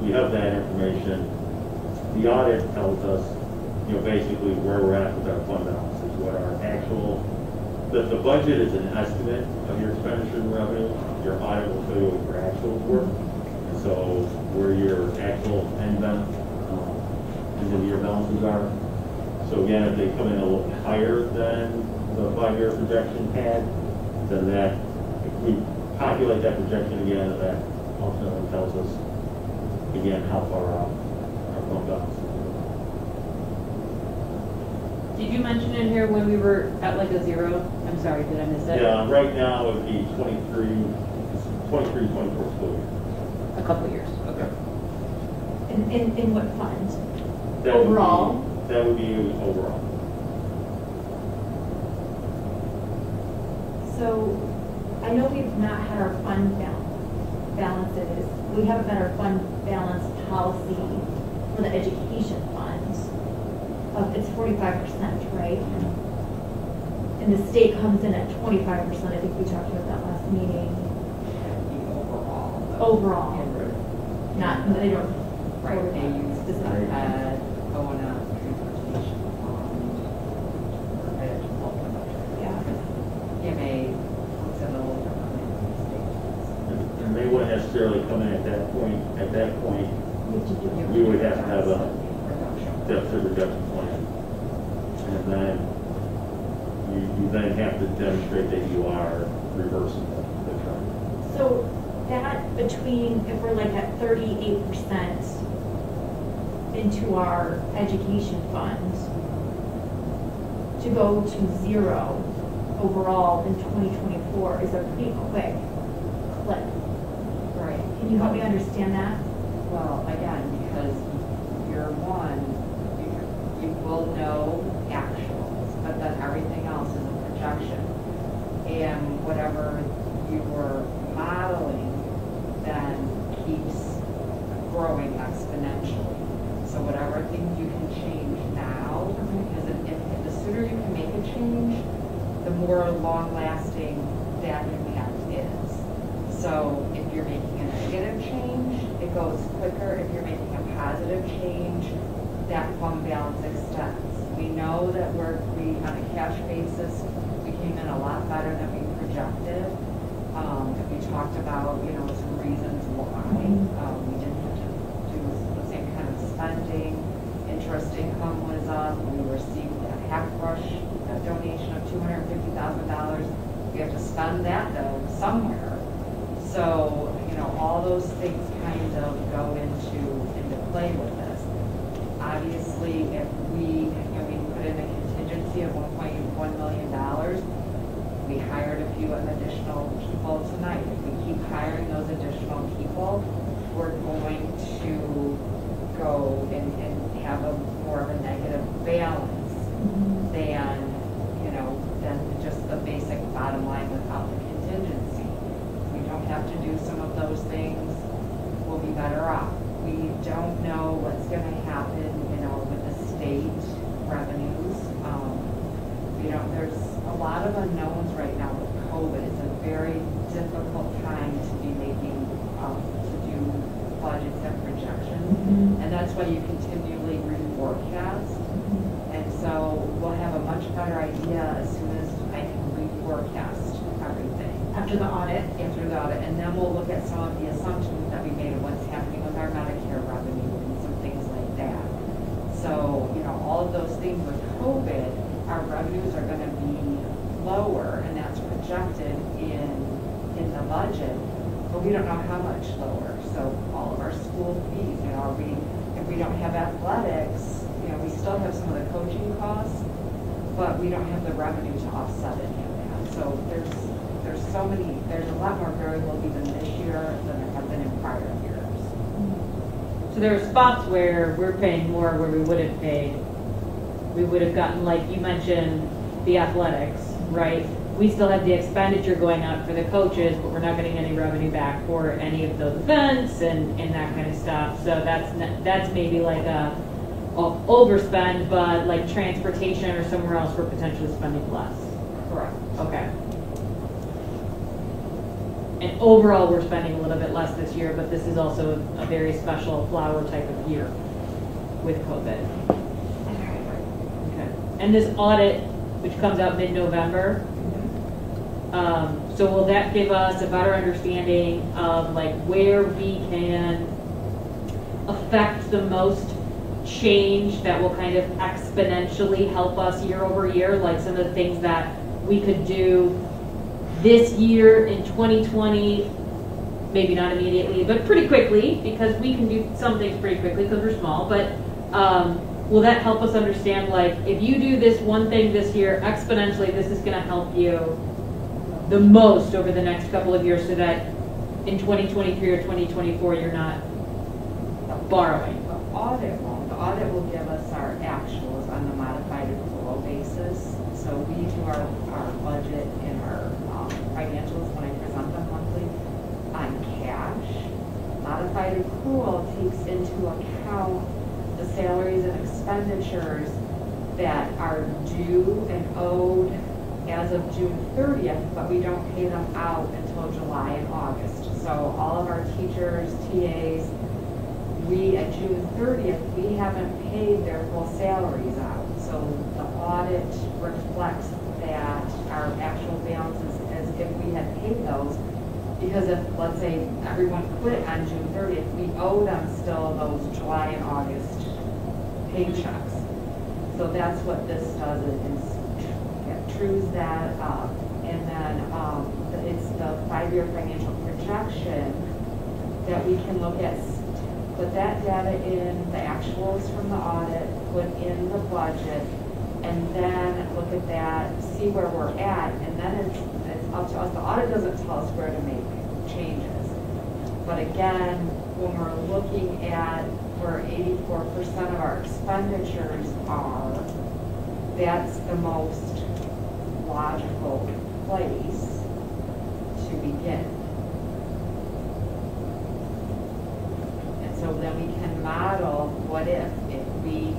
we have that information. The audit tells us, basically where we're at with our fund balances, what our actual, the budget is an estimate of your expenditure and revenue. Your audit will tell you what your actuals were. And so where your actual end of year balances are. So again, if they come in a little higher than the 5-year projection had, then that, if we calculate that projection again, that ultimately tells us, again, how far out our fund balance is. Did you mention in here when we were at like a 0? I'm sorry, did I miss it? Yeah, right now it would be 23, 24 school year. A couple years, okay. In what fund? That would be- Overall? That would be overall. So, I know we've not had our fund balances, we haven't had our fund balance policy for the education fund. It's 45%, right? And the state comes in at 25%, I think we talked about that last meeting. Overall. Not, they don't. Right, they use Specific. going out transportation Yeah. looks a little different in the state. And they wouldn't necessarily come in at that point. At that point, we would have to have a deficit reduction plan. And then you then have to demonstrate that you are reversing the trend. So that between, if we're like at 38% into our education fund, to go to 0 overall in 2024 is a pretty quick clip. Right. Can you help me understand that? Well, again, because year one, you will know actuals, but then everything else is a projection. And whatever you were modeling then keeps more long-lasting that impact is. So if you're making a negative change, it goes quicker. If you're making a positive change, that fund balance extends. We know that we on a cash basis, we came in a lot better than we projected. We talked about, some reasons why. We didn't have to do the same kind of spending. Interest income was up. We received a Hackbrush donation of $250,000. We have to spend that though somewhere. So, all those things kind of go into play with this. Obviously, if we put in a contingency of $1.1 million, we hired a few additional people tonight. If we keep hiring those additional people, we're going to go and have a more of a negative balance than just the basic bottom line without the contingency. We don't have to do some of those things, we'll be better off. We don't know what's going to happen, with the state revenues. There's a lot of unknowns right now with COVID. It's a very difficult time to be making, to do budgets and projections. And that's why you continually reforecast. And so we'll have a much better idea as soon as I can reforecast everything. After the audit? After the audit. And then we'll look at some of the assumptions that we made of what's happening with our Medicare revenue and some things like that. So, all of those things with COVID, our revenues are going to be lower, and that's projected in the budget, but we don't know how much lower. So all of our school fees, if we don't have athletics, we still have some of the coaching costs, but we don't have the revenue to offset any of that. So there's a lot more variables even this year than there have been in prior years. So there are spots where we're paying more where we would have paid. We would have gotten, like you mentioned, the athletics, right? We still have the expenditure going out for the coaches, but we're not getting any revenue back for any of those events and that kind of stuff. So that's maybe like a overspend, but like transportation or somewhere else we're potentially spending less. Correct. Okay. And overall, we're spending a little bit less this year, but this is also a very special flower type of year with COVID. Okay. And this audit, which comes out mid-November, so will that give us a better understanding of like where we can affect the most change that will kind of exponentially help us year over year, like some of the things that we could do this year in 2020, maybe not immediately, but pretty quickly, because we can do some things pretty quickly because we're small, but will that help us understand, like, if you do this one thing this year, exponentially, this is going to help you the most over the next couple of years so that in 2023 or 2024, you're not borrowing? The audit won't. The audit will give us our actuals on the modified accrual basis. So we do our budget and our financials when I present them monthly on cash. Modified accrual takes into account the salaries and expenditures that are due and owed as of June 30th, but we don't pay them out until July and August. So all of our teachers, TAs, at June 30th, we haven't paid their full salaries out. So the audit reflects that our actual balances as if we had paid those. Because if, let's say, everyone quit on June 30th, we owe them still those July and August paychecks. So that's what this does, it trues that up. And then it's the 5-year financial projection that we can look at, put that data in, the actuals from the audit, put in the budget, and then look at that, see where we're at, and then it's up to us. The audit doesn't tell us where to make changes. But again, when we're looking at where 84% of our expenditures are, that's the most logical place to begin. And so then we can model what if we,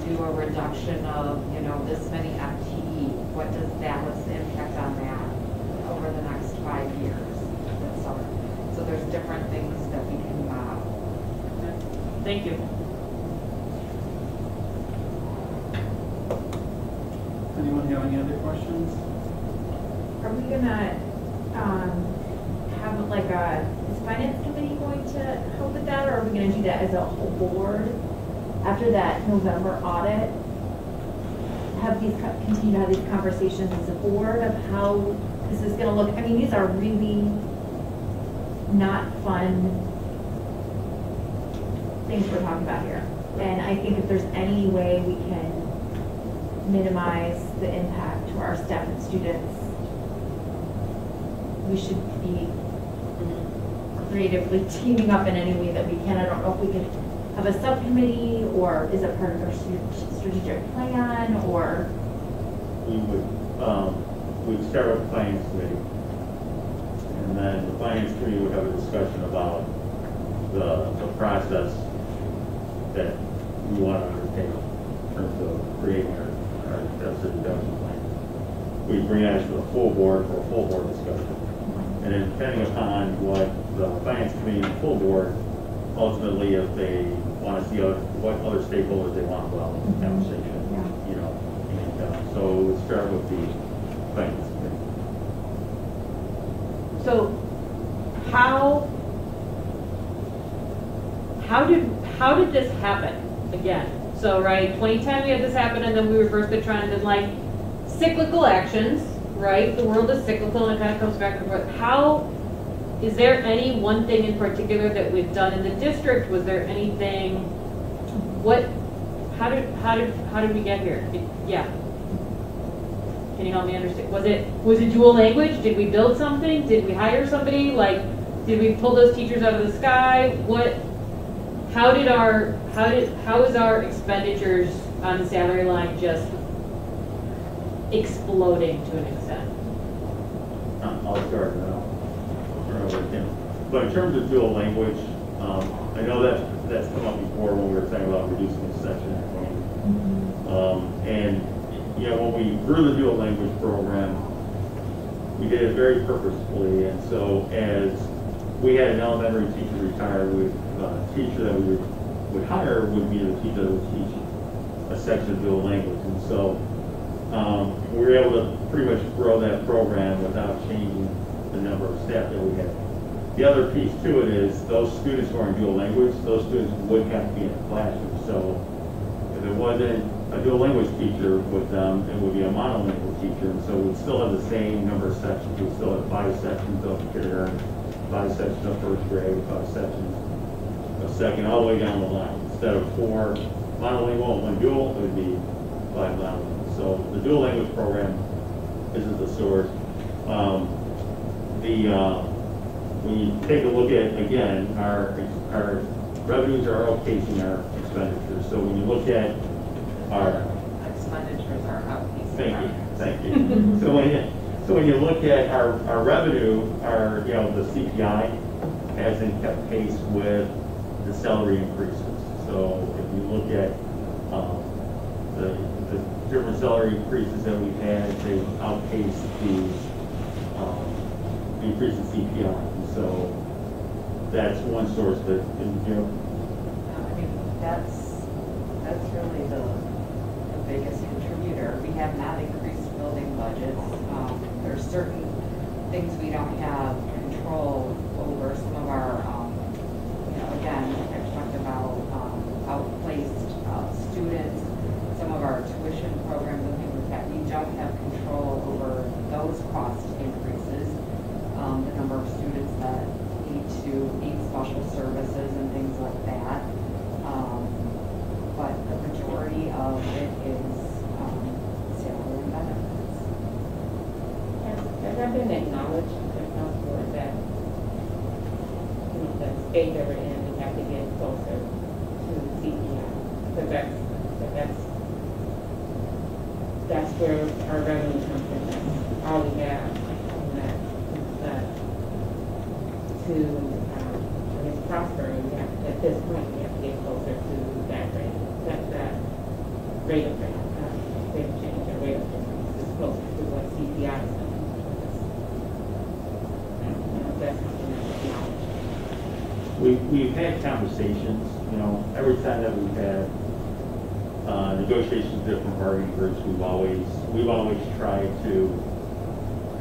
do a reduction of, this many FTE, what does that, what's the impact on that over the next 5 years? So there's different things that we can model. Thank you. Anyone have any other questions? Are we gonna, have like is finance committee going to help with that, or are we gonna do that as a whole board? After that November audit, continue to have these conversations as a board of how this is gonna look? I mean, these are really not fun things we're talking about here. And I think if there's any way we can minimize the impact to our staff and students, we should be creatively teaming up in any way that we can. I don't know if we could have a subcommittee, or is it part of our strategic plan, or? We'd start with the finance committee. And then the finance committee would have a discussion about the process that we want to undertake in terms of creating our deficit reduction plan. We bring that to the full board for a full board discussion. And then depending upon what the finance committee and full board, ultimately if they want to see what other stakeholders they want involved in the conversation, you know. And so we'll start with the finance committee. So how did this happen again? So, right, 2010 we had this happen, and then we reversed the trend, and like cyclical actions, right? The world is cyclical, and it kind of comes back and forth. How, is there any one thing in particular that we've done in the district? Was there anything, how did we get here? Yeah. Can you help me understand? Was it dual language? Did we build something? Did we hire somebody? Like, did we pull those teachers out of the sky? How is our expenditures on the salary line just exploding to an extent? I'll start now. I'll turn over to Tim. But in terms of dual language, I know that's come up before when we were talking about reducing the section. And you know, when we grew the dual language program, we did it very purposefully. And so as we had an elementary teacher retire, the teacher that we would hire would be the teacher that would teach a section of dual language. And so we were able to pretty much grow that program without changing the number of staff that we had. The other piece to it is those students who are in dual language, those students would have to be in a classroom. So if it wasn't a dual language teacher with them, it would be a monolingual teacher. And so we'd still have the same number of sections. We'd still have 5 sections of kindergarten, 5 sections of first grade, 5 sections of second, all the way down the line. Instead of 4 monolingual and 1 dual, it would be 5 monolingual. So the dual language program isn't the source. When you take a look at, again, our revenues are outpacing our expenditures. So when you look at our expenditures are outpacing. Thank you. So when you look at our revenue, the CPI hasn't kept pace with the salary increases. So if you look at the different salary increases that we've had, they outpaced the increase in CPI. And so that's one source that, I mean, that's really the biggest contributor. We have not increased building budgets. There's certain things we don't have control over. Some of our, again, I've talked about outplaced students, some of our tuition programs and things like that. We don't have control over those cost increases. The number of students that need special services and things like that. But the majority of it is salary and benefits. Has that been acknowledged across the board that, the state that we're in, we have to get closer to CPI? Because that's where our revenue comes from. That's all we have. To prosper, we have, at this point, we have to get closer to that rate, that rate of change, or rate of increase is closer. we've had conversations, you know, every time that we've had negotiations with different bargaining groups, we've always tried to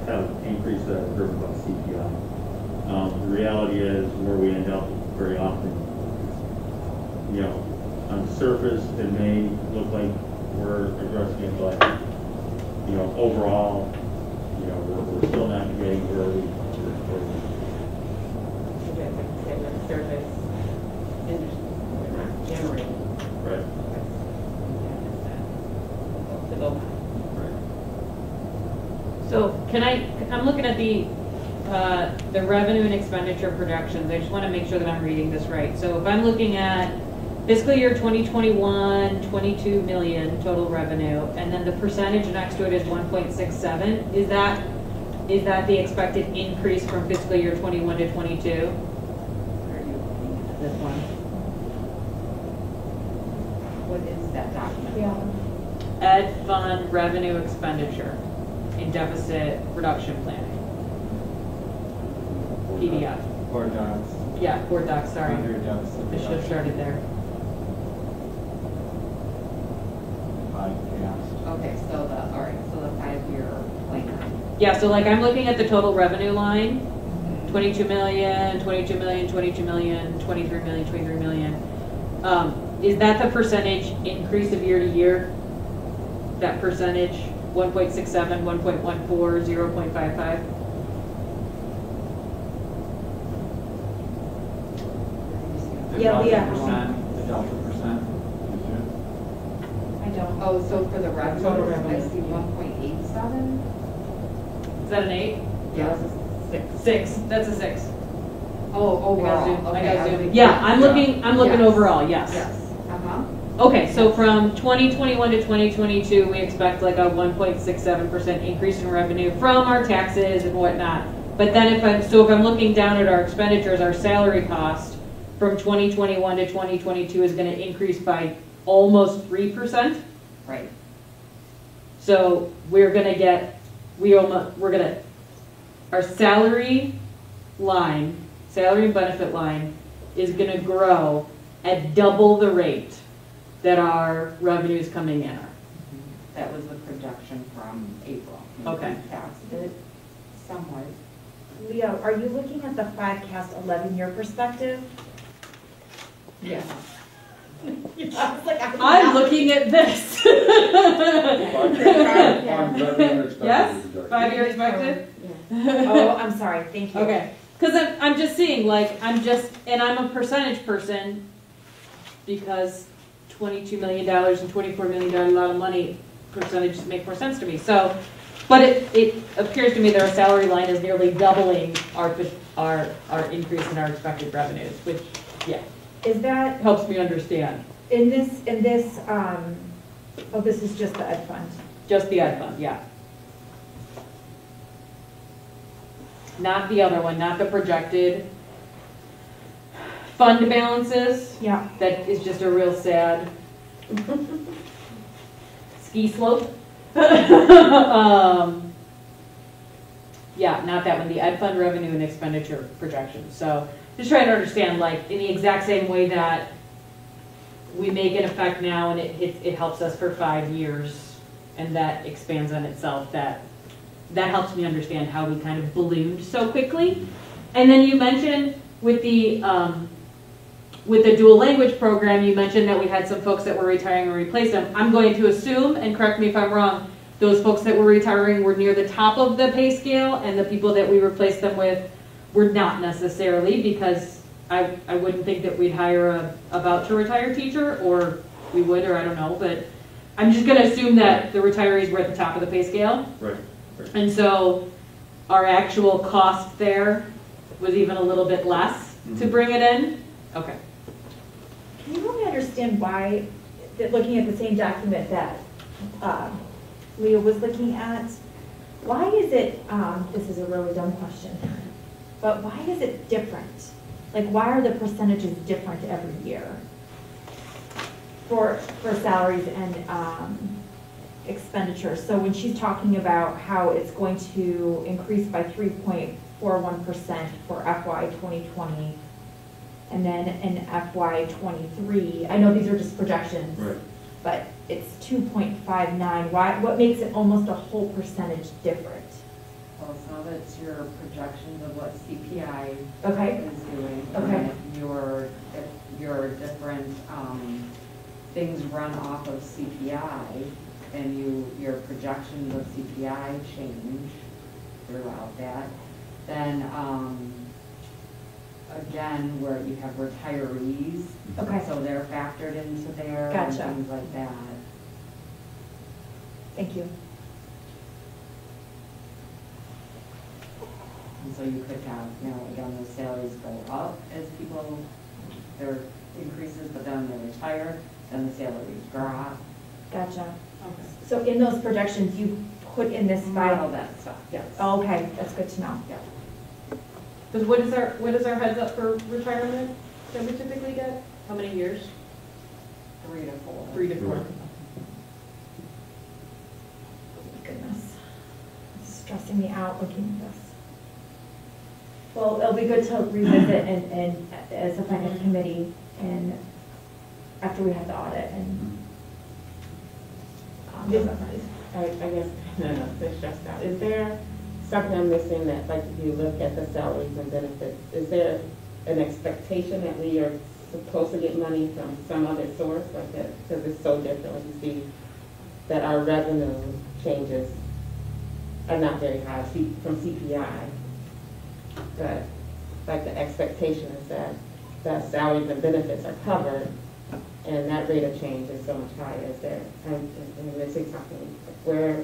kind of increase the curve above CPI. The reality is where we end up very often, you know, on the surface, it may look like we're addressing it, but, you know, overall, you know, we're still not getting where we Service industry, they're not generating. right. To go by. So I'm looking at the revenue and expenditure projections. I just want to make sure that I'm reading this right. So if I'm looking at fiscal year 2021, 22 million total revenue, and then the percentage next to it is 1.67, is that the expected increase from fiscal year 21 to 22? This one. What is that document? Ed fund revenue expenditure in deficit reduction planning. PDF. Board docs. Yeah, board docs, sorry. Under deficit I should have started there. podcast. Okay, so all right, so the 5-year plan. Yeah, so like I'm looking at the total revenue line, 22 million, 22 million, 22 million, 23 million, 23 million. Is that the percentage increase of year to year? That percentage, 1.67, 1.14, 0.55? The Yeah, delta yeah. percent, the delta percent. I don't. Oh, so for the revenue, Total I revenue. see 1.87? Is that an 8? Yes. 6, that's a 6. Oh, overall, I got okay. Zoom. Yeah, I'm looking Yes. overall, yes. Yes, uh-huh. Okay, so from 2021 to 2022, we expect like a 1.67% increase in revenue from our taxes and whatnot. But then if I'm looking down at our expenditures, our salary cost from 2021 to 2022 is going to increase by almost 3%. Right. So we're going to get, our salary line, salary and benefit line is going to grow at double the rate that our revenues coming in are. That was the projection from April. Okay. We passed it somewhat. Leo, are you looking at the FiveCast 11-year perspective? Yeah. I'm looking at this. Yes? 5-year expected? Oh, I'm sorry, thank you. Okay. Because I'm just seeing, like, and I'm a percentage person because $22 million and $24 million, a lot of money, percentages make more sense to me. So, but it appears to me that our salary line is nearly doubling our increase in our expected revenues, which, yeah, Is that, helps me understand. in this, oh, this is just the ed fund. Just the ed fund, yeah. Not the other one, not the projected fund balances. Yeah. That is just a real sad ski slope. Yeah, not that one, the ed fund revenue and expenditure projections. So just trying to understand, like, in the exact same way that we make an effect now and it helps us for 5 years and that expands on itself, that helps me understand how we kind of ballooned so quickly. And then you mentioned with the dual language program, you mentioned that we had some folks that were retiring and replaced them. I'm going to assume, and correct me if I'm wrong, those folks that were retiring were near the top of the pay scale, and the people that we replaced them with were not necessarily, because I wouldn't think that we'd hire a about to retire teacher, or we would, or I don't know, but I'm just going to assume that the retirees were at the top of the pay scale. Right. And so our actual cost there was even a little bit less to bring it in. Okay. Can you help me understand why, that looking at the same document that Leo was looking at, why is it, this is a really dumb question, but why is it different? Like, why are the percentages different every year for salaries and expenditures? So when she's talking about how it's going to increase by 3.41% for FY 2020, And then in FY '23, I know these are just projections. Right. But it's 2.59. Why, what makes it almost a whole percentage different? Well, some of it's your projections of what CPI Okay, is doing. Okay. And if your different, things run off of CPI, and your projections of CPI change throughout that, then, again, where you have retirees. Okay. So they're factored into there. Gotcha. And things like that. thank you. And so you could have, again, those salaries go up as people, their increases, but then they retire, then the salaries drop. Gotcha. So in those projections, you put in this Model five? that stuff, yes. Oh, okay, that's good to know. Yeah. Because what is our heads up for retirement that we typically get? How many years? 3 to 4. 3 to 4. Goodness. It's stressing me out looking at this. Well, it'll be good to revisit and as a finance committee and after we have the audit and. I guess, it's just out. Is there something I'm missing that, like, if you look at the salaries and benefits, is there an expectation that we are supposed to get money from some other source like that? Because it's so different when you see that our revenue changes are not very high from CPI. But, like, the expectation is that the salaries and benefits are covered, and that rate of change is so much higher. Is there, I'm missing something where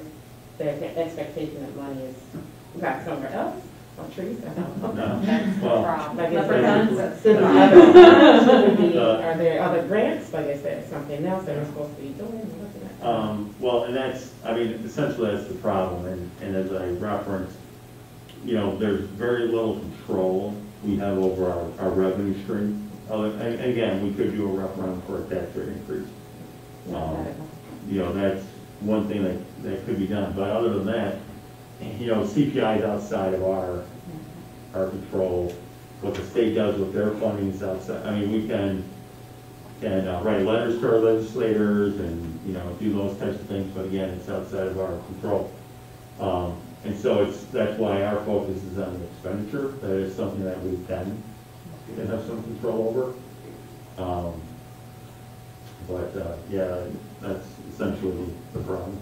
the expectation that money is got somewhere else, on trees, I don't know. No. That's the Well, problem. Like, is Leprechauns? there, should there be other funds? Should it be, are there other grants? Like, is there something else that we're supposed to be doing? Looking at? Well, and that's, I mean, essentially that's the problem, and as I referenced, there's very little control we have over our revenue stream. And again, we could do a referendum for a tax rate increase. That's one thing that could be done, but other than that, CPI is outside of our control. What the state does with their funding is outside. I mean, we can write letters to our legislators and, do those types of things, but again, it's outside of our control. And so that's why our focus is on the expenditure. That is something that we can have some control over. Yeah, that's essentially the problem.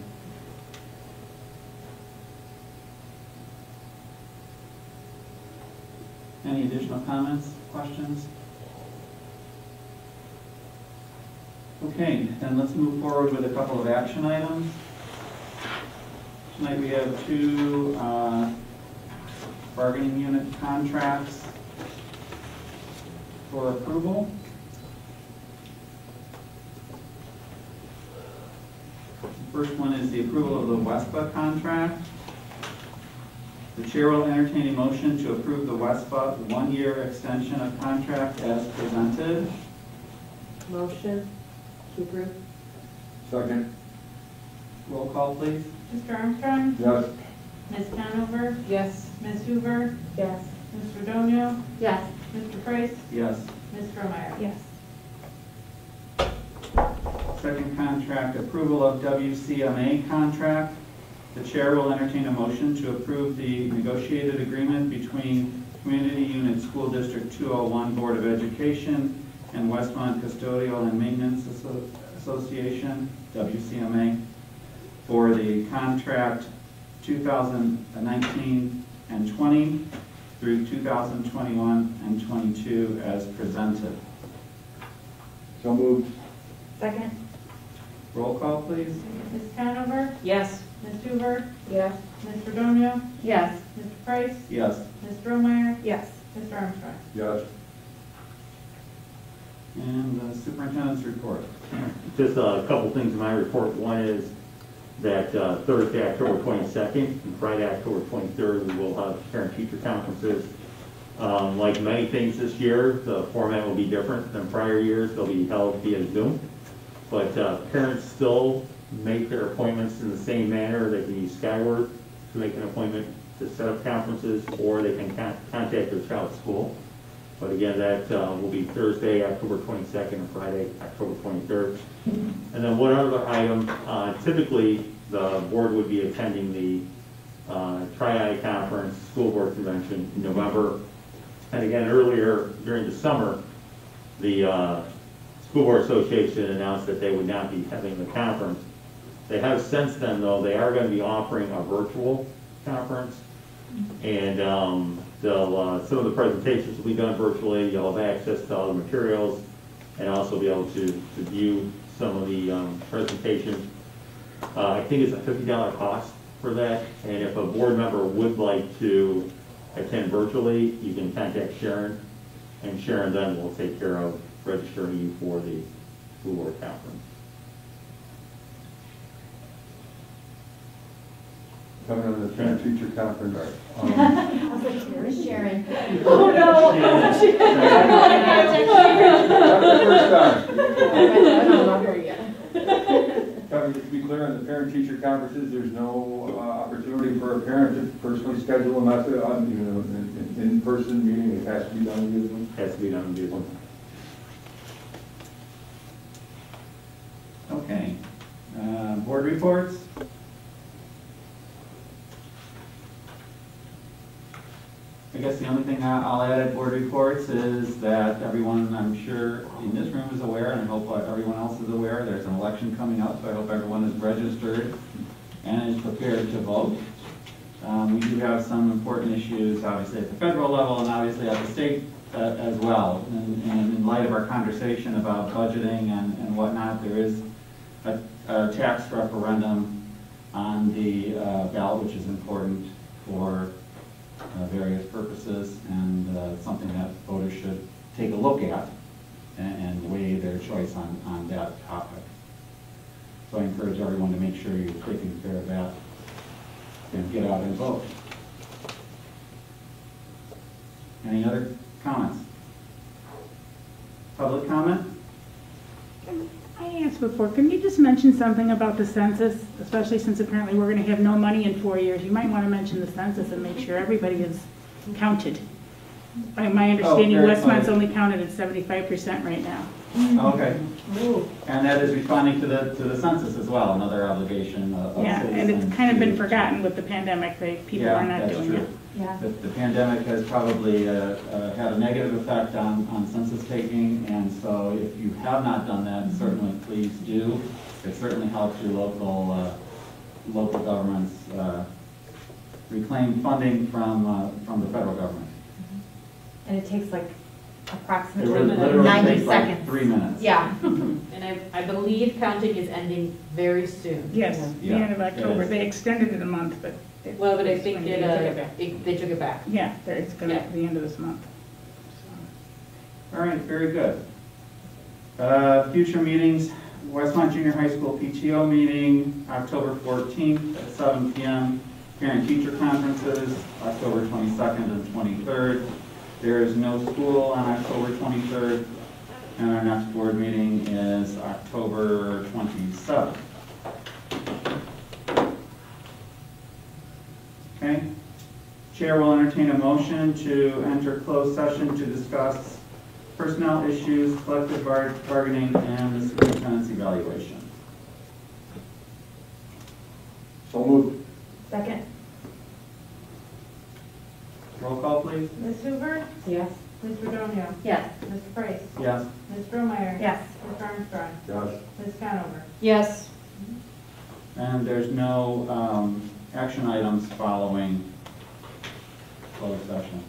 Any additional comments, questions? Okay, then let's move forward with a couple of action items. Tonight we have 2 bargaining unit contracts for approval. The first one is the approval of the WESPA contract. The chair will entertain a motion to approve the WESPA 1-year extension of contract as presented. Motion to approve. Second. Roll call, please. Mr. Armstrong? Yes. Ms. Conover? Yes. Ms. Hoover? Yes. Mr. Donio? Yes. Mr. Price? Yes. Ms. Stromeyer? Yes. Second contract, approval of WCMA contract. The chair will entertain a motion to approve the negotiated agreement between Community Unit School District 201 Board of Education and Westmont Custodial and Maintenance Association, WCMA, for the contract 2019 and 20 through 2021 and 22 as presented. So moved. Second? Roll call, please. Ms. Conover? Yes. Ms. Hoover? Yes. Mr. Donio? Yes. Mr. Price? Yes. Ms. Stromeyer? Yes. Mr. Armstrong? Yes. And the superintendent's report. Just a couple things in my report. One is that Thursday, October 22nd, and Friday, October 23rd, we will have parent-teacher conferences. Like many things this year, the format will be different than prior years. They'll be held via Zoom. But parents still make their appointments in the same manner. They can use Skyward to make an appointment to set up conferences, or they can contact their child's school. But again, that will be Thursday, October 22nd, and Friday, October 23rd. And then one other item, typically the board would be attending the Tri-I Conference School Board Convention in November. And again, earlier during the summer, the School Board Association announced that they would not be having the conference. They have since then, though, they are going to be offering a virtual conference. And some of the presentations will be done virtually. You'll have access to all the materials and also be able to view some of the presentations. I think it's a $50 cost for that. And if a board member would like to attend virtually, you can contact Sharon. And Sharon then will take care of registering you for the school board conference. Coming to the parent-teacher conference. I was like, where's Sharon? Oh, no. Not the first time. I don't know her yet. Kevin, just to be clear, on the parent-teacher conferences, there's no opportunity for a parent to personally schedule a method, an in-person meeting. It has to be done via Zoom. Has to be done via Zoom. Okay. Board reports? I guess the only thing I'll add at board reports is that everyone, I'm sure, in this room is aware, and I hope everyone else is aware, there's an election coming up, so I hope everyone is registered and is prepared to vote. We do have some important issues, obviously, at the federal level and obviously at the state as well. And in light of our conversation about budgeting and whatnot, there is a tax referendum on the ballot, which is important for various purposes, and something that voters should take a look at and weigh their choice on that topic. So I encourage everyone to make sure you're taking care of that and get out and vote. Any other comments? Public comment? I asked before, can you just mention something about the census, especially since apparently we're going to have no money in 4 years? You might want to mention the census and make sure everybody is counted. By my understanding, Westmont's only counted at 75% right now. Okay. And that is responding to the census as well, another obligation of Yeah, and citizens it's kind of been to- forgotten with the pandemic. People are not doing it. Yeah, that's true. Yeah. The pandemic has probably had a negative effect on census taking, and so if you have not done that, certainly please do. It certainly helps your local governments reclaim funding from the federal government. And it takes like It approximately literally 90 takes like seconds. 3 minutes. Yeah. And I believe counting is ending very soon. Yes, the Yeah, end of October. it is. They extended it a month, but. Well, but I think it's going to they took it back. Yeah, it's going to Yeah. be the end of this month. All right, very good. Future meetings, Westmont Junior High School PTO meeting, October 14th at 7 p.m. Parent-teacher conferences, October 22nd and 23rd. There is no school on October 23rd, and our next board meeting is October 27th. Okay. Chair will entertain a motion to enter closed session to discuss personnel issues, collective bargaining, and the superintendent's evaluation. So moved. Second. Roll call, please. Ms. Hoover? Yes. Ms. Redonio? Yes. Mr. Price? Yes. Ms. Stromeyer? Yes. Ms. Armstrong? Yes. Ms. Conover? Yes. And there's no action items following closed session.